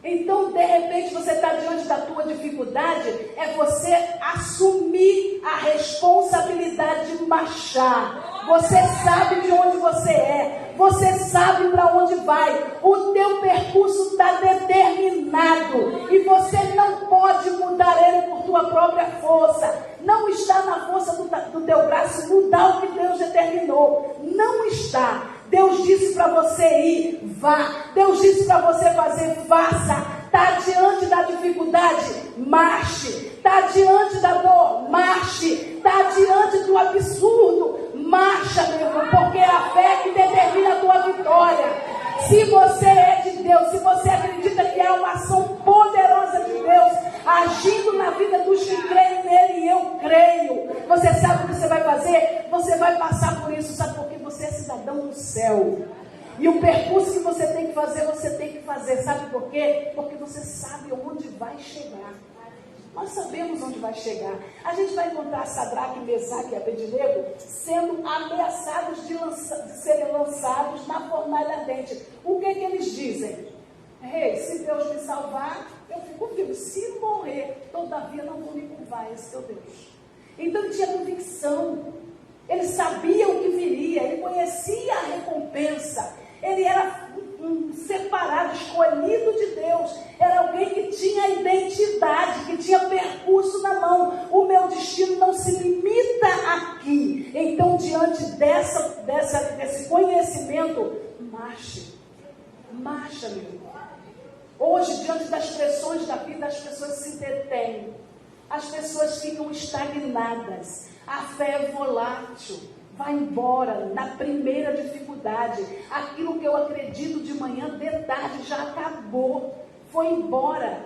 Então, de repente, você está diante da tua dificuldade, é você assumir a responsabilidade de marchar. Você sabe de onde você é, você sabe para onde vai, o teu percurso está determinado e você não pode mudar ele por tua própria força. Não está na força do teu braço mudar o que Deus determinou. Não está. Deus disse para você ir, vá. Deus disse para você fazer, faça. Está diante da dificuldade, marche. Está diante da dor, marche. Está diante do absurdo, marcha, meu irmão, porque é a fé que determina a tua vitória. Se você é de Deus, se você acredita que há uma ação poderosa de Deus agindo na vida dos que creem nele, e eu creio, você sabe o que você vai fazer? Você vai passar por isso, sabe por quê? Você é cidadão do céu. E o percurso que você tem que fazer, você tem que fazer. Sabe por quê? Porque você sabe onde vai chegar. Nós sabemos onde vai chegar. A gente vai encontrar Sadraque, Mesaque e Abednego sendo ameaçados de serem lançados na fornalha ardente. O que eles dizem? Rei, se Deus me salvar, eu fico vivo. Se morrer, todavia não vou me curvar a esse teu Deus. Então ele tinha convicção. Ele sabia o que viria. Ele conhecia a recompensa. Ele era um separado, escolhido de Deus. Era alguém que tinha identidade, que tinha percurso na mão. O meu destino não se limita aqui. Então, diante desse conhecimento, marche. Marcha, meu irmão. Hoje, diante das pressões da vida, as pessoas se detêm. As pessoas ficam estagnadas. A fé é volátil. Vai embora na primeira dificuldade. Aquilo que eu acredito de manhã, de tarde, já acabou. Foi embora.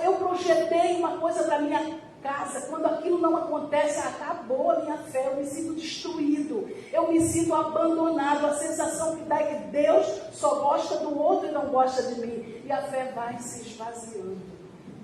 Eu projetei uma coisa para minha casa. Quando aquilo não acontece, acabou a minha fé. Eu me sinto destruído. Eu me sinto abandonado. A sensação que dá é que Deus só gosta do outro e não gosta de mim. E a fé vai se esvaziando.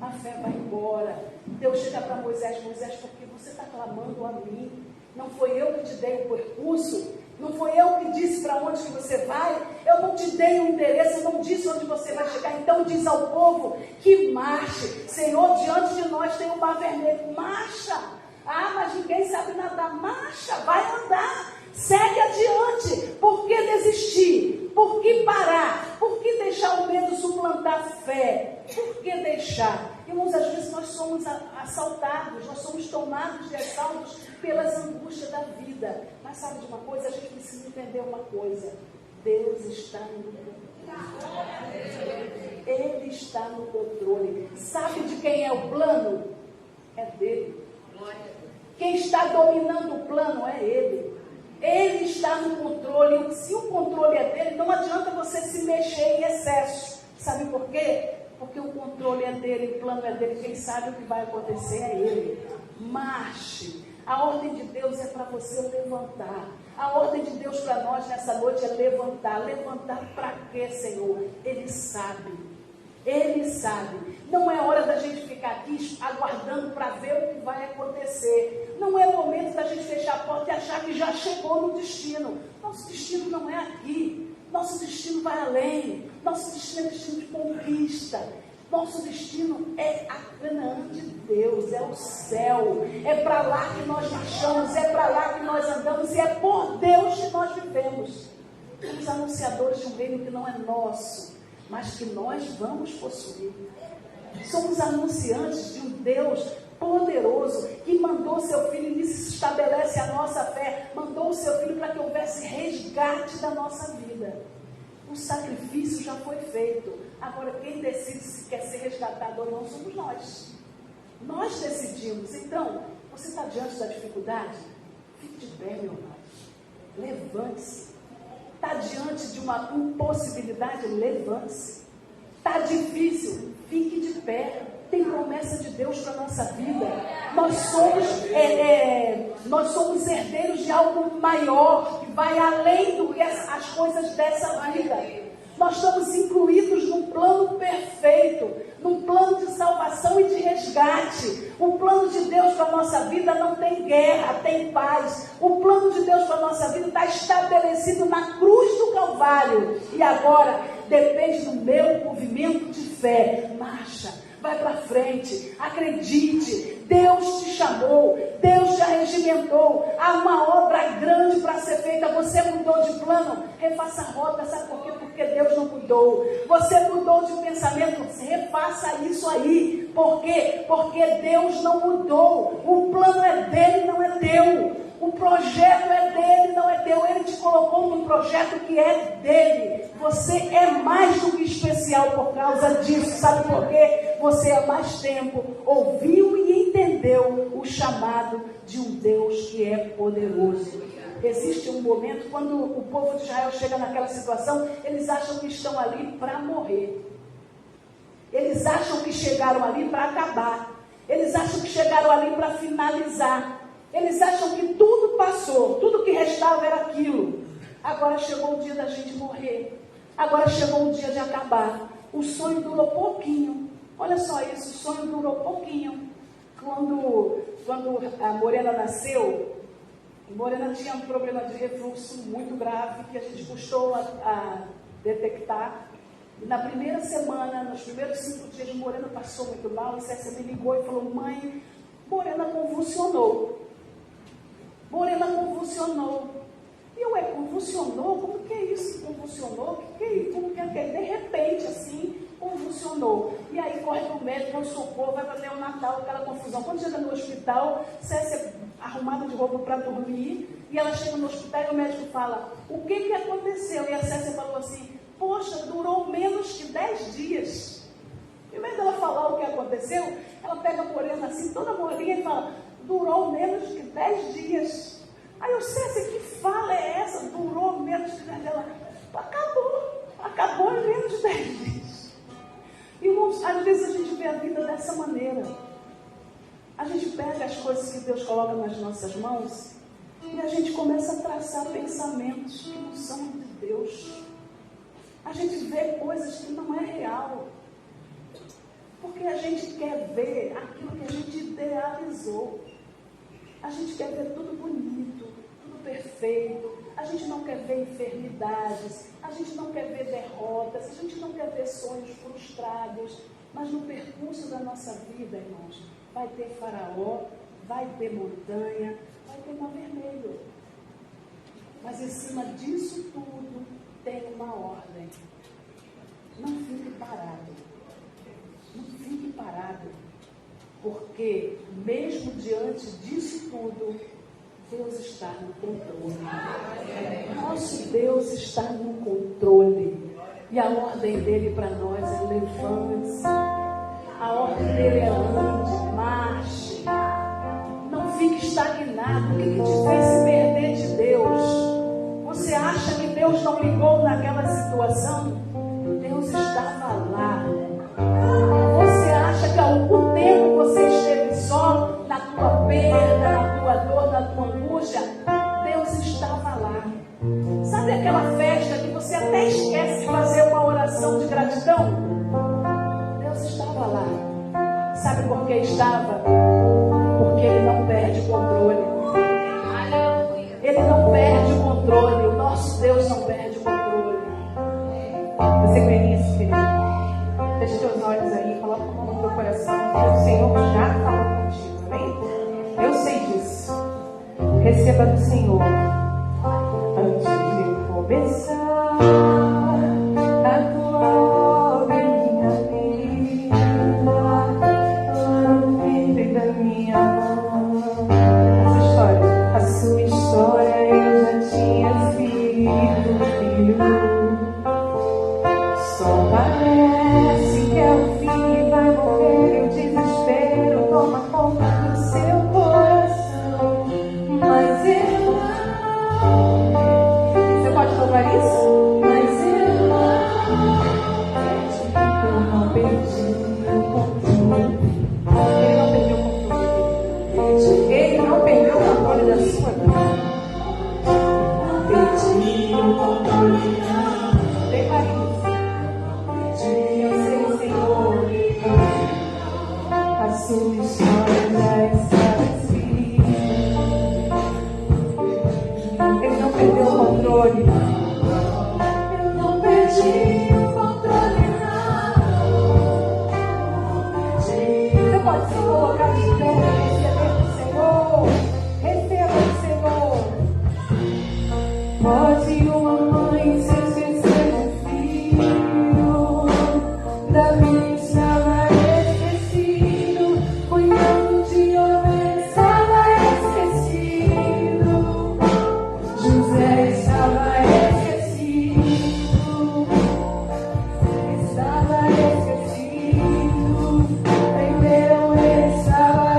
A fé vai embora. Deus chega para Moisés. Moisés, por que você está clamando a mim? Não foi eu que te dei o percurso? Não foi eu que disse para onde que você vai? Eu não te dei o endereço, eu não disse onde você vai chegar. Então diz ao povo que marche. Senhor, diante de nós tem um mar vermelho. Marcha. Ah, mas ninguém sabe nadar. Marcha, vai andar. Segue adiante. Por que desistir? Por que parar? Por que deixar o medo suplantar a fé? Por que deixar? Irmãos, às vezes nós somos assaltados, nós somos tomados de assaltos pelas angústias da vida. Mas sabe de uma coisa? A gente precisa entender uma coisa. Deus está no controle. Ele está no controle. Sabe de quem é o plano? É dele. Quem está dominando o plano é ele. Ele está no controle. Se o controle é dele, não adianta você se mexer em excesso. Sabe por quê? Porque o controle é dele, o plano é dele. Quem sabe o que vai acontecer é ele. Marche. A ordem de Deus é para você levantar. A ordem de Deus para nós nessa noite é levantar. Levantar para quê, Senhor? Ele sabe. Ele sabe. Não é hora da gente ficar aqui aguardando para ver o que vai acontecer. Não é momento da gente fechar a porta e achar que já chegou no destino. Nosso destino não é aqui. Nosso destino vai além. Nosso destino é destino de conquista. Nosso destino é a Canaã de Deus, é o céu. É para lá que nós marchamos, é para lá que nós andamos e é por Deus que nós vivemos. Somos anunciadores de um reino que não é nosso, mas que nós vamos possuir. Somos anunciantes de um Deus poderoso que mandou seu filho, e nisso se estabelece a nossa fé, mandou o seu filho para que houvesse resgate da nossa vida. O sacrifício já foi feito. Agora quem decide se quer ser resgatado ou não somos nós. Nós decidimos. Então, você está diante da dificuldade? Fique de pé, meu irmão. Levante-se. Está diante de uma impossibilidade? Levante-se. Está difícil? Fique de pé. Tem promessa de Deus para a nossa vida. Nós somos herdeiros de algo maior, que vai além do que as coisas dessa vida. Nós estamos incluídos num plano perfeito, num plano de salvação e de resgate. O plano de Deus para a nossa vida não tem guerra, tem paz. O plano de Deus para a nossa vida está estabelecido na cruz do Calvário. E agora depende do meu movimento de fé. Marcha. Vai para frente, acredite, Deus te chamou, Deus te arregimentou, há uma obra grande para ser feita. Você mudou de plano, refaça a rota, sabe por quê? Porque Deus não mudou. Você mudou de pensamento, refaça isso aí. Por quê? Porque Deus não mudou. O plano é dele, não é teu. O projeto é dele, não é teu. Ele te colocou num projeto que é dele. Você é mais do que especial por causa disso. Sabe por quê? Você há mais tempo ouviu e entendeu o chamado de um Deus que é poderoso. Existe um momento quando o povo de Israel chega naquela situação, eles acham que estão ali para morrer. Eles acham que chegaram ali para acabar. Eles acham que chegaram ali para finalizar. Eles acham que tudo passou, tudo que restava era aquilo. Agora chegou o dia da gente morrer. Agora chegou o dia de acabar. O sonho durou pouquinho. Olha só isso, o sonho durou pouquinho. Quando a Morena nasceu, a Morena tinha um problema de refluxo muito grave, que a gente custou a detectar. E na primeira semana, nos primeiros 5 dias, Morena passou muito mal. E Cécia me ligou e falou: mãe, Morena convulsionou. Morena convulsionou. E eu, convulsionou? Como que é isso? Convulsionou? Como que é? De repente, assim, convulsionou. E aí corre para o médico, vai socorro, vai para o neonatal, aquela confusão. Quando chega no hospital, Cécia arrumada de roupa para dormir, e ela chega no hospital e o médico fala: o que aconteceu? E a Cécia falou assim: poxa, durou menos que 10 dias. Em vez dela falar o que aconteceu, ela pega a Morena assim, toda molinha, e fala: durou menos que 10 dias. Aí eu sei assim, que fala é essa? Durou menos que 10 dias. Ela, acabou em menos de 10 dias. Irmãos, às vezes a gente vê a vida dessa maneira. A gente pega as coisas que Deus coloca nas nossas mãos e a gente começa a traçar pensamentos que não são de Deus. A gente vê coisas que não é real. Porque a gente quer ver aquilo que a gente idealizou. A gente quer ver tudo bonito, tudo perfeito. A gente não quer ver enfermidades. A gente não quer ver derrotas. A gente não quer ver sonhos frustrados. Mas no percurso da nossa vida, irmãos, vai ter faraó, vai ter montanha, vai ter mar vermelho. Mas em cima disso tudo tem uma ordem. Não fique parado. Não fique parado. Porque mesmo diante disso tudo, Deus está no controle. Nosso Deus está no controle. E a ordem dele para nós é levante-se. A ordem dele é ande, marche. Não fique estagnado. O que te fez se perder de Deus? Você acha que Deus não ligou naquela situação? Deus estava lá. Você acha que há algum tempo você esteve só na tua perda, na tua dor, na tua angústia? Deus estava lá. Sabe aquela festa que você até esquece de fazer uma oração de gratidão? Deus estava lá. Sabe por que estava? Porque Ele não perde o controle. Ele não perde o controle. O nosso Deus não perde o controle. Você crê nisso, querido? Feche teus olhos aí, coloca a mão no teu coração, que o Senhor já falou contigo, amém? Eu sei disso. Receba do Senhor. Antes de começar a tua obra em minha vida, livre da minha mão. Essa história, a sua história eu já tinha escrito, filho. Só parece que é o fim, vai morrer e o desespero toma conta do seu coração. Mas eu não. Você pode louvar isso? Mas eu não perdi o controle. Ele não perdeu o controle. Ele não perdeu o controle da sua vida. Não perdi o controle. Declare isso. Eu sei, Senhor, a sua história já está escrita. Ele não perdeu o controle. Eu não perdi o controle, não. Você pode se colocar de pé e receber do Senhor. Receba do Senhor. Pode uma mãe se esquecer do filho. Davi estava esquecido, cuidando de homem estava esquecido, José estava esquecido, Pedro estava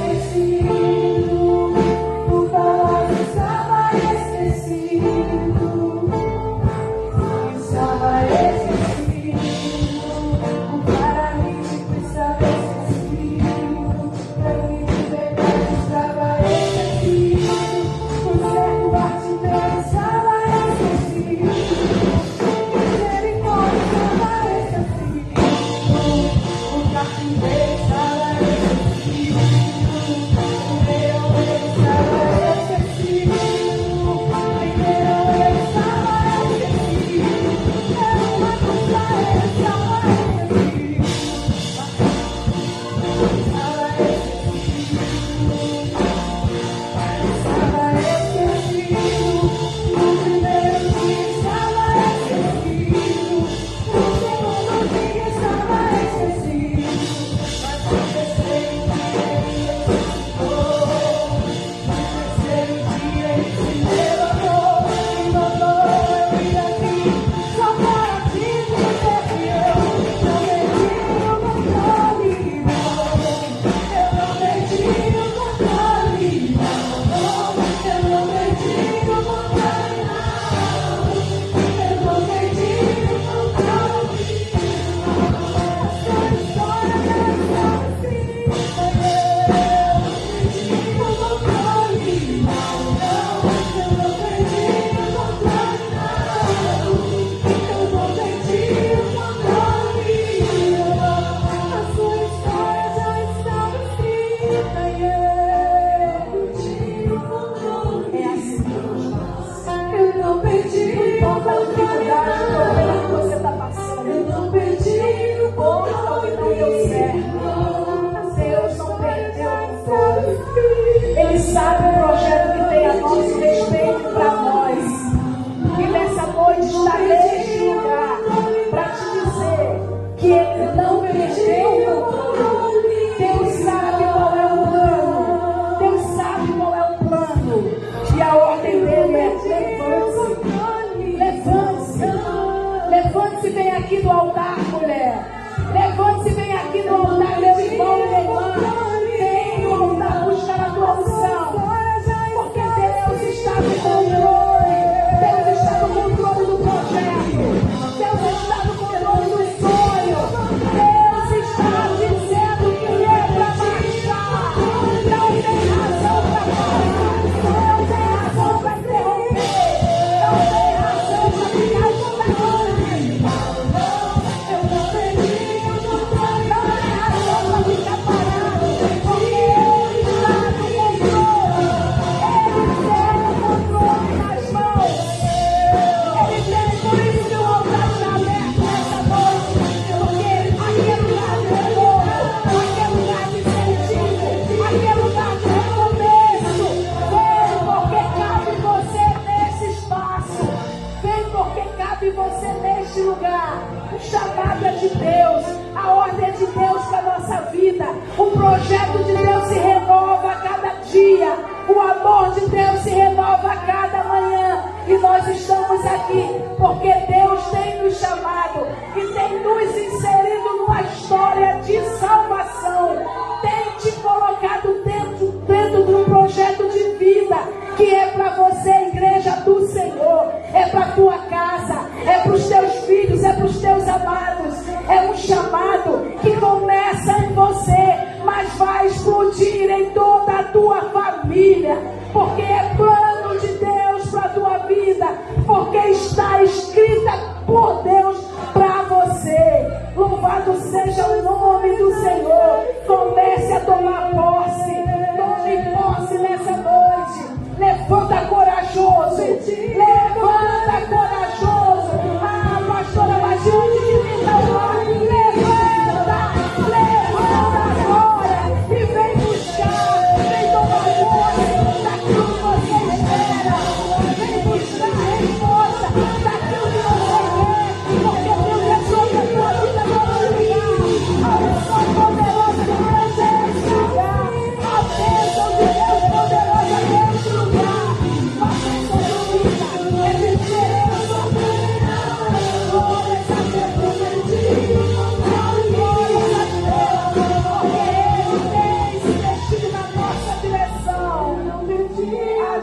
esquecido, o palácio estava esquecido. porque Deus tem nos chamado e tem nos inserido numa história de salvação, tem te colocado dentro de um projeto de vida que é para você, igreja do Senhor, é para a tua casa, é para os teus filhos, é para os teus amados. É um chamado que começa em você, mas vai explodir em toda a tua família, porque é plano de Deus para a tua vida, porque está escrita por Deus para você. Louvado seja o nome do Senhor. Comece a tomar posse, tome posse nessa noite. Levanta corajoso, levanta corajoso. Ah, pastora, mas de onde que vem tal ar? Levanta agora e vem buscar, vem tomar posse daquilo que você espera, vem buscar a resposta daquilo que você quer, porque Deus é sobre a tua vida nesse lugar. A unção poderosa de Deus é esse lugar, a bênção de Deus poderosa é esse lugar, a bênção de vida é diferença. Glória a Deus,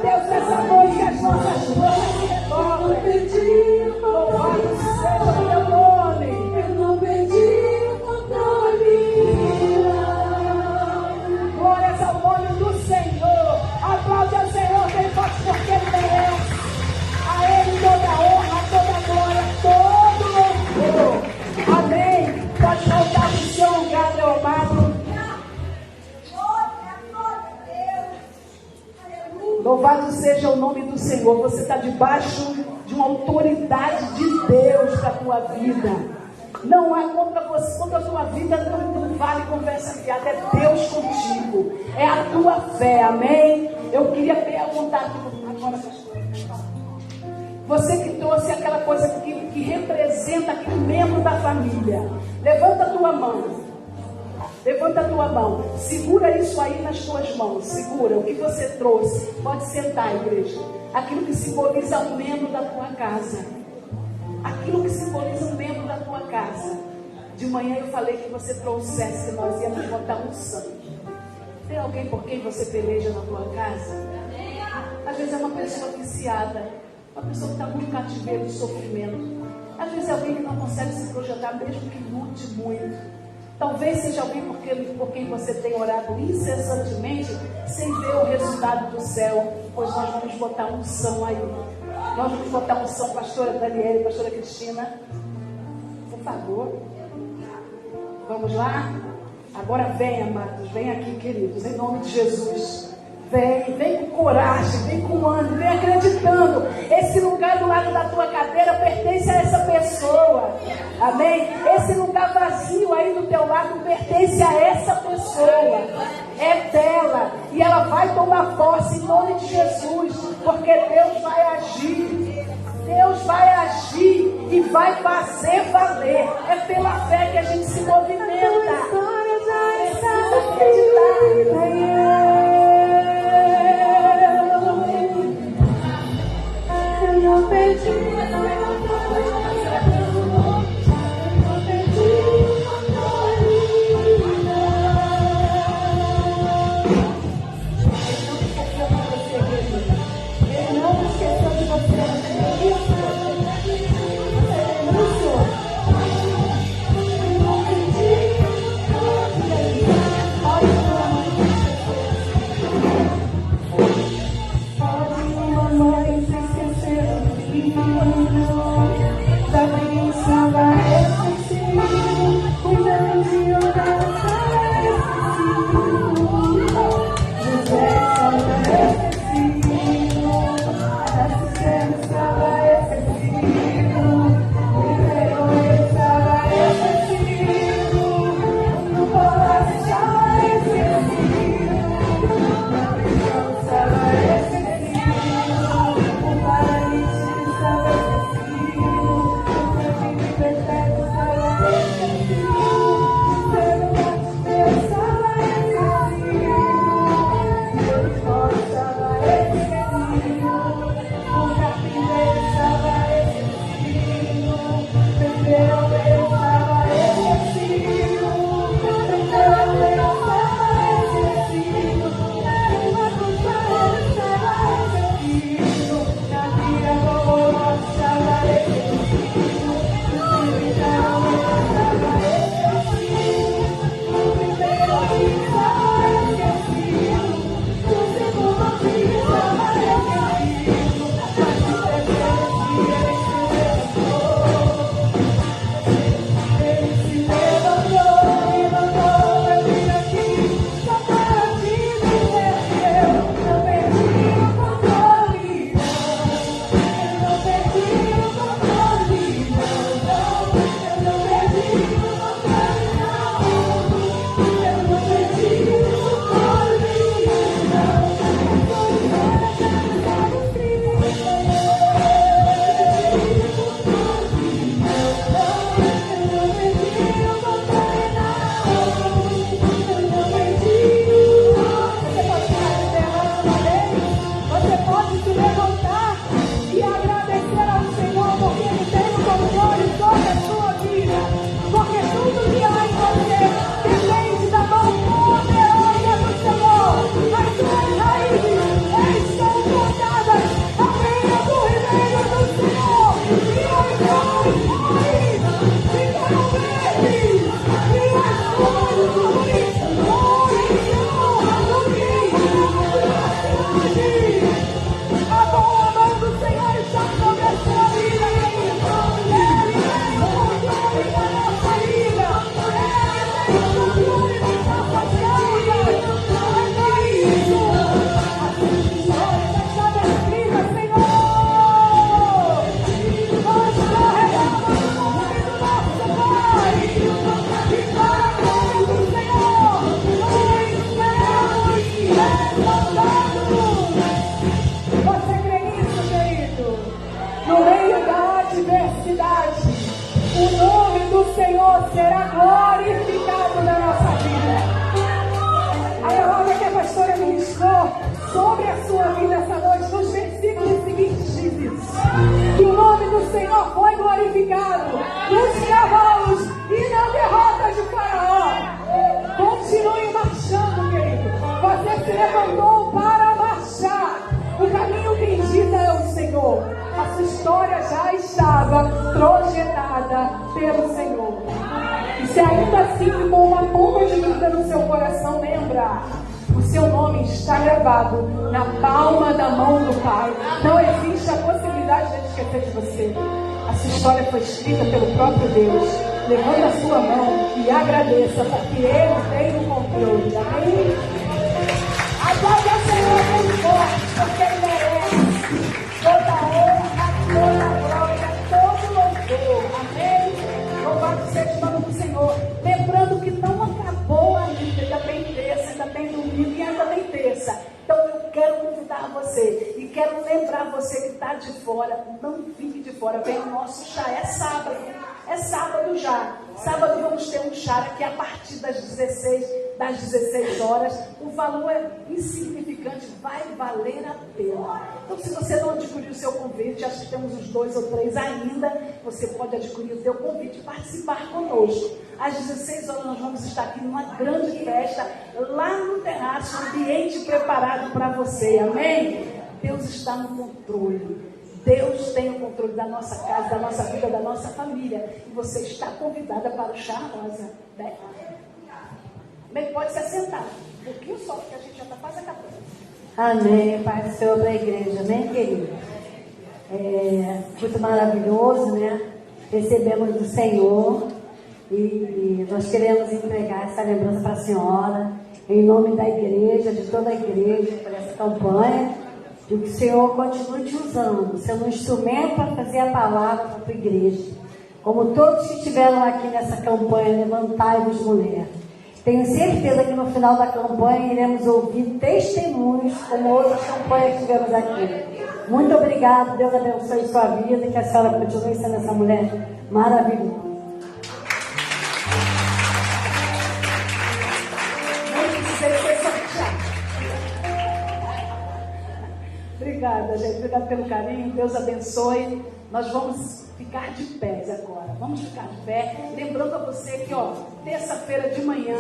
Deus, essa noite as nossas portas se retornem. Louvado seja o teu nome. Eu não perdi o controle. Glórias ao nome do Senhor. Aplaude ao Senhor, bem forte, porque Ele merece. A Ele toda a honra, toda a glória, todo louvor. Amém. Pode voltar para o seu lugar, meu amado. Louvado seja o nome do Senhor. Você está debaixo de uma autoridade de Deus para a tua vida. Não há contra você, contra a tua vida não vale conversa fiada. É Deus contigo. É a tua fé. Amém? Eu queria perguntar agora, pastor. Você que trouxe aquela coisa que representa aquele membro da família. Levanta a tua mão. Levanta a tua mão, segura isso aí nas tuas mãos, segura o que você trouxe, pode sentar, igreja, aquilo que simboliza um membro da tua casa, aquilo que simboliza um membro da tua casa. De manhã eu falei que você trouxesse, que nós íamos botar um sangue. Tem alguém por quem você peleja na tua casa? Às vezes é uma pessoa viciada, uma pessoa que está muito cativeiro de sofrimento, às vezes é alguém que não consegue se projetar, mesmo que lute muito. Talvez seja alguém por quem você tem orado incessantemente, sem ver o resultado do céu, pois nós vamos botar unção aí. Nós vamos botar unção, pastora Daniela e pastora Cristina. Por favor. Vamos lá? Agora vem, amados, vem aqui, queridos, em nome de Jesus. Vem com coragem, vem com ânimo, vem acreditando. Esse lugar do lado da tua cadeira pertence a essa pessoa. Amém? Esse lugar vazio aí do teu lado pertence a essa pessoa. É dela. E ela vai tomar posse em nome de Jesus. Porque Deus vai agir. Deus vai agir e vai fazer valer. É pela fé que a gente se movimenta. Precisa acreditar. Eu perdi, Senhor foi glorificado nos cavalos e na derrota de Faraó. Continue marchando, querido. Você se levantou para marchar. O caminho quem diz é o Senhor. A sua história já estava projetada pelo Senhor. E se ainda assim ficou uma ponta de dúvida no seu coração, lembra: o seu nome está gravado na palma da mão do Pai. Não existe a possibilidade de ele esquecer de você. A sua história foi escrita pelo próprio Deus. Levante a sua mão e agradeça, porque Ele tem o controle. Amém? Aplauda o Senhor muito forte, porque Ele merece toda a honra, toda a glória, todo o louvor. Amém? Louvado seja o nome do Senhor. Lembrando que não acabou ainda, ainda tem terça, ainda tem domingo e ainda tem terça. Então eu quero convidar você e quero lembrar você que está de fora, não fique de fora, vem o nosso chá, é sábado já. Sábado vamos ter um chá aqui a partir das 16 horas. O valor é insignificante, vai valer a pena. Então, se você não adquiriu o seu convite, acho que temos uns 2 ou 3 ainda, você pode adquirir o seu convite e participar conosco. Às 16 horas nós vamos estar aqui numa grande festa, lá no terraço, um ambiente preparado para você. Amém? Deus está no controle. Deus tem o controle da nossa casa, da nossa vida, da nossa família. E você está convidada para o chá rosa. Né? Bem, pode se assentar. Um pouquinho só, porque a gente já está quase acabando. Amém. Pai do Senhor da igreja. Amém, querido? Muito maravilhoso, né? Recebemos do Senhor. E nós queremos entregar essa lembrança para a senhora. Em nome da igreja, de toda a igreja, por essa campanha. E que o Senhor continue te usando, sendo um instrumento para fazer a palavra para a tua igreja. Como todos que estiveram aqui nessa campanha, levantai-vos, mulher. Tenho certeza que no final da campanha iremos ouvir testemunhos como outras campanhas que tivemos aqui. Muito obrigado, Deus abençoe sua vida e que a senhora continue sendo essa mulher maravilhosa. Obrigada, gente. Obrigada pelo carinho. Deus abençoe. Nós vamos ficar de pé agora. Vamos ficar de pé. Lembrando a você que, terça-feira de manhã,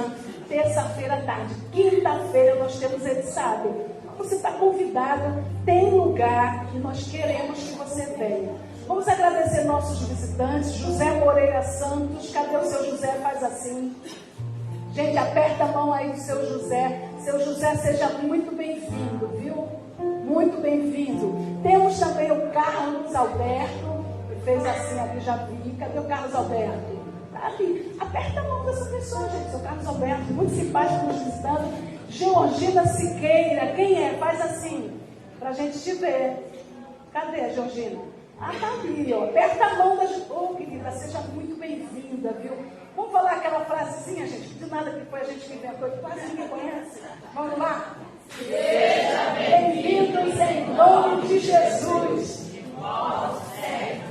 terça-feira à tarde, quinta-feira nós temos Ele Sabe. Você está convidado, tem lugar e nós queremos que você venha. Vamos agradecer nossos visitantes. José Moreira Santos. Cadê o seu José? Faz assim. Gente, aperta a mão aí do seu José. Seu José, seja muito bem-vindo, viu? Muito bem-vindo. Temos também o Carlos Alberto, que fez assim, ali já vi. Cadê o Carlos Alberto? Tá ali. Aperta a mão dessa pessoa, gente. Seu Carlos Alberto, muito simpático nos visitando. Georgina Siqueira, quem é? Faz assim, pra gente te ver. Cadê a Georgina? Ah, tá ali, ó. Aperta a mão da gente. Ô, querida, seja muito bem-vinda, viu? Vamos falar aquela frasezinha, gente, de nada que foi a gente que inventou, que quase ninguém conhece. Vamos lá? Seja bem-vindos em nome de Jesus.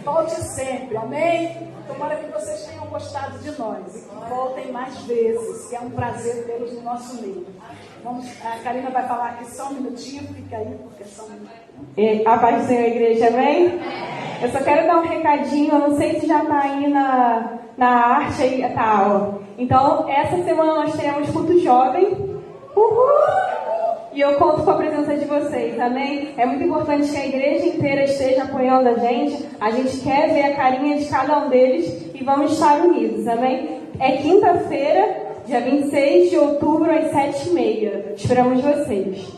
Volte sempre, amém? Tomara que vocês tenham gostado de nós e que voltem mais vezes, que é um prazer tê-los no nosso meio. A Karina vai falar aqui só um minutinho, fica aí, porque só um minutinho. A paz do Senhor, igreja, amém? Eu só quero dar um recadinho, eu não sei se já está aí na arte aí, tá, ó. Então, essa semana nós teremos culto jovem. Uhul! E eu conto com a presença de vocês, amém? É muito importante que a igreja inteira esteja apoiando a gente. A gente quer ver a carinha de cada um deles e vamos estar unidos, amém? É quinta-feira, dia 26 de outubro, às 7h30. Esperamos vocês.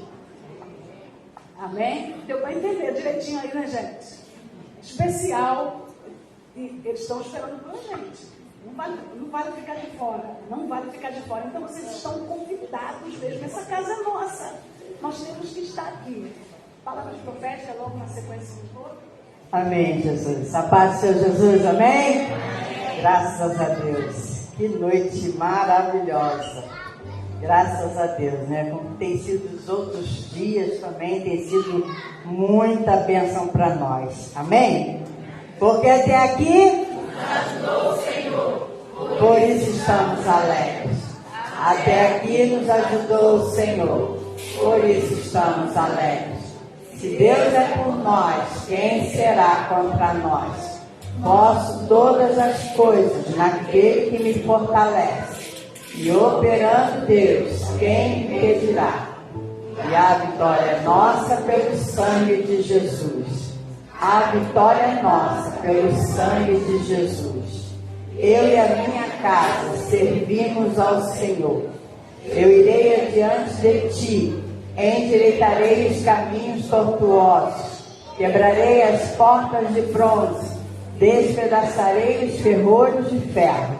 Amém? Deu para entender direitinho aí, né, gente? Especial. E eles estão esperando por a gente. Não vale ficar de fora. Não vale ficar de fora. Então vocês estão convidados mesmo. Essa casa é nossa. Nós temos que estar aqui. Palavras proféticas logo na sequência do todo. Amém, Jesus. A paz do Senhor Jesus, amém? Graças a Deus. Que noite maravilhosa. Graças a Deus, né? Como tem sido os outros dias também, tem sido muita bênção para nós. Amém? Porque até aqui ajudou o Senhor, por isso estamos alegres. Até aqui nos ajudou o Senhor, por isso estamos alegres. Se Deus é por nós, quem será contra nós? Posso todas as coisas naquele que me fortalece. E operando Deus, quem me impedirá? E a vitória é nossa pelo sangue de Jesus. A vitória é nossa pelo sangue de Jesus. Eu e a minha casa servimos ao Senhor. Eu irei adiante de ti, endireitarei os caminhos tortuosos, quebrarei as portas de bronze, despedaçarei os ferrolhos de ferro,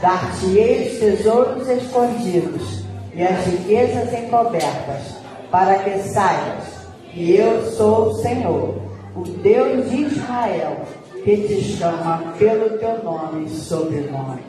dar-te-ei os tesouros escondidos e as riquezas encobertas, para que saibas que eu sou o Senhor, o Deus de Israel, que te chama pelo teu nome e sobrenome.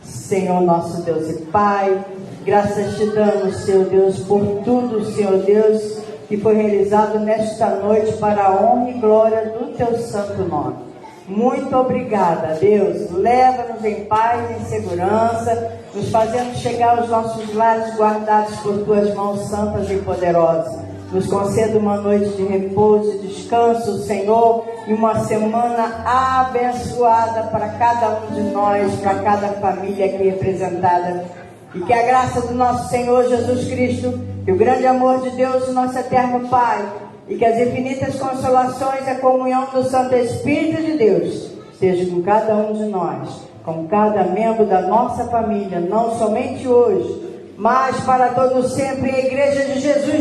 Senhor nosso Deus e Pai, graças te damos, Senhor Deus, por tudo, Senhor Deus, que foi realizado nesta noite para a honra e glória do teu santo nome. Muito obrigada, Deus. Leva-nos em paz e em segurança, nos fazendo chegar aos nossos lares guardados por tuas mãos santas e poderosas. Nos conceda uma noite de repouso e descanso, Senhor, e uma semana abençoada para cada um de nós, para cada família aqui representada. E que a graça do nosso Senhor Jesus Cristo, que o grande amor de Deus, o nosso eterno Pai, e que as infinitas consolações e a comunhão do Santo Espírito de Deus seja com cada um de nós, com cada membro da nossa família, não somente hoje, mas para todo sempre. A Igreja de Jesus